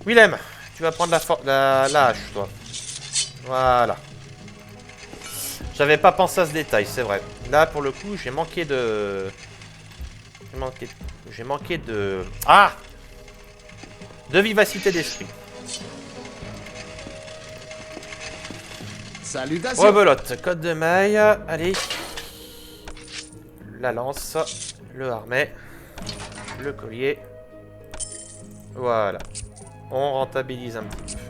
Willem, tu vas prendre la hache, toi. Voilà. J'avais pas pensé à ce détail, c'est vrai. Là, pour le coup, j'ai manqué de... J'ai manqué de... Ah! De vivacité d'esprit. Salutations. Rebelote, code de maille. Allez. La lance. Le harnais. Le collier. Voilà. On rentabilise un petit peu.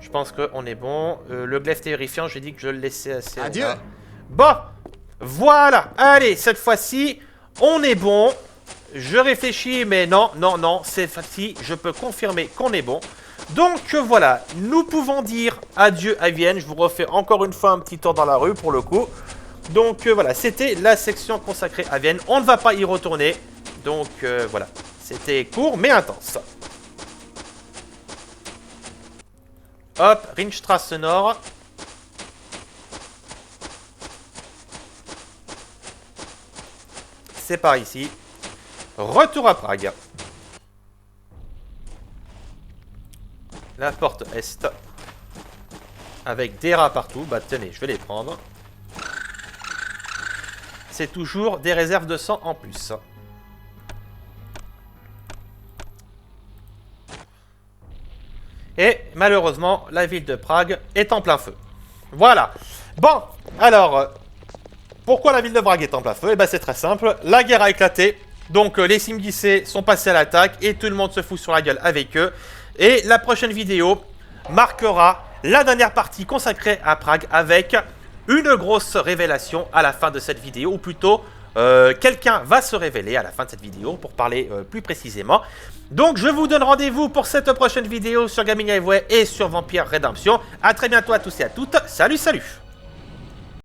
Je pense qu'on est bon. Le glaive terrifiant, j'ai dit que je le laissais assez. Adieu. Bon. Voilà. Allez, cette fois-ci, on est bon. Je réfléchis, mais non, non, non. Cette fois-ci, je peux confirmer qu'on est bon. Donc voilà, nous pouvons dire adieu à Vienne. Je vous refais encore une fois un petit tour dans la rue pour le coup. Donc voilà, c'était la section consacrée à Vienne. On ne va pas y retourner. Donc voilà, c'était court mais intense. Hop, Ringstrasse Nord. C'est par ici. Retour à Prague. La porte est. Avec des rats partout. Bah tenez, je vais les prendre. C'est toujours des réserves de sang en plus. Et malheureusement, la ville de Prague est en plein feu. Voilà. Bon, alors, pourquoi la ville de Prague est en plein feu? Eh ben c'est très simple. La guerre a éclaté. Donc les Simgissés sont passés à l'attaque et tout le monde se fout sur la gueule avec eux. Et la prochaine vidéo marquera la dernière partie consacrée à Prague avec une grosse révélation à la fin de cette vidéo. Ou plutôt, quelqu'un va se révéler à la fin de cette vidéo pour parler plus précisément. Donc je vous donne rendez-vous pour cette prochaine vidéo sur Gaming Highway et sur Vampire Redemption. A très bientôt à tous et à toutes. Salut, salut!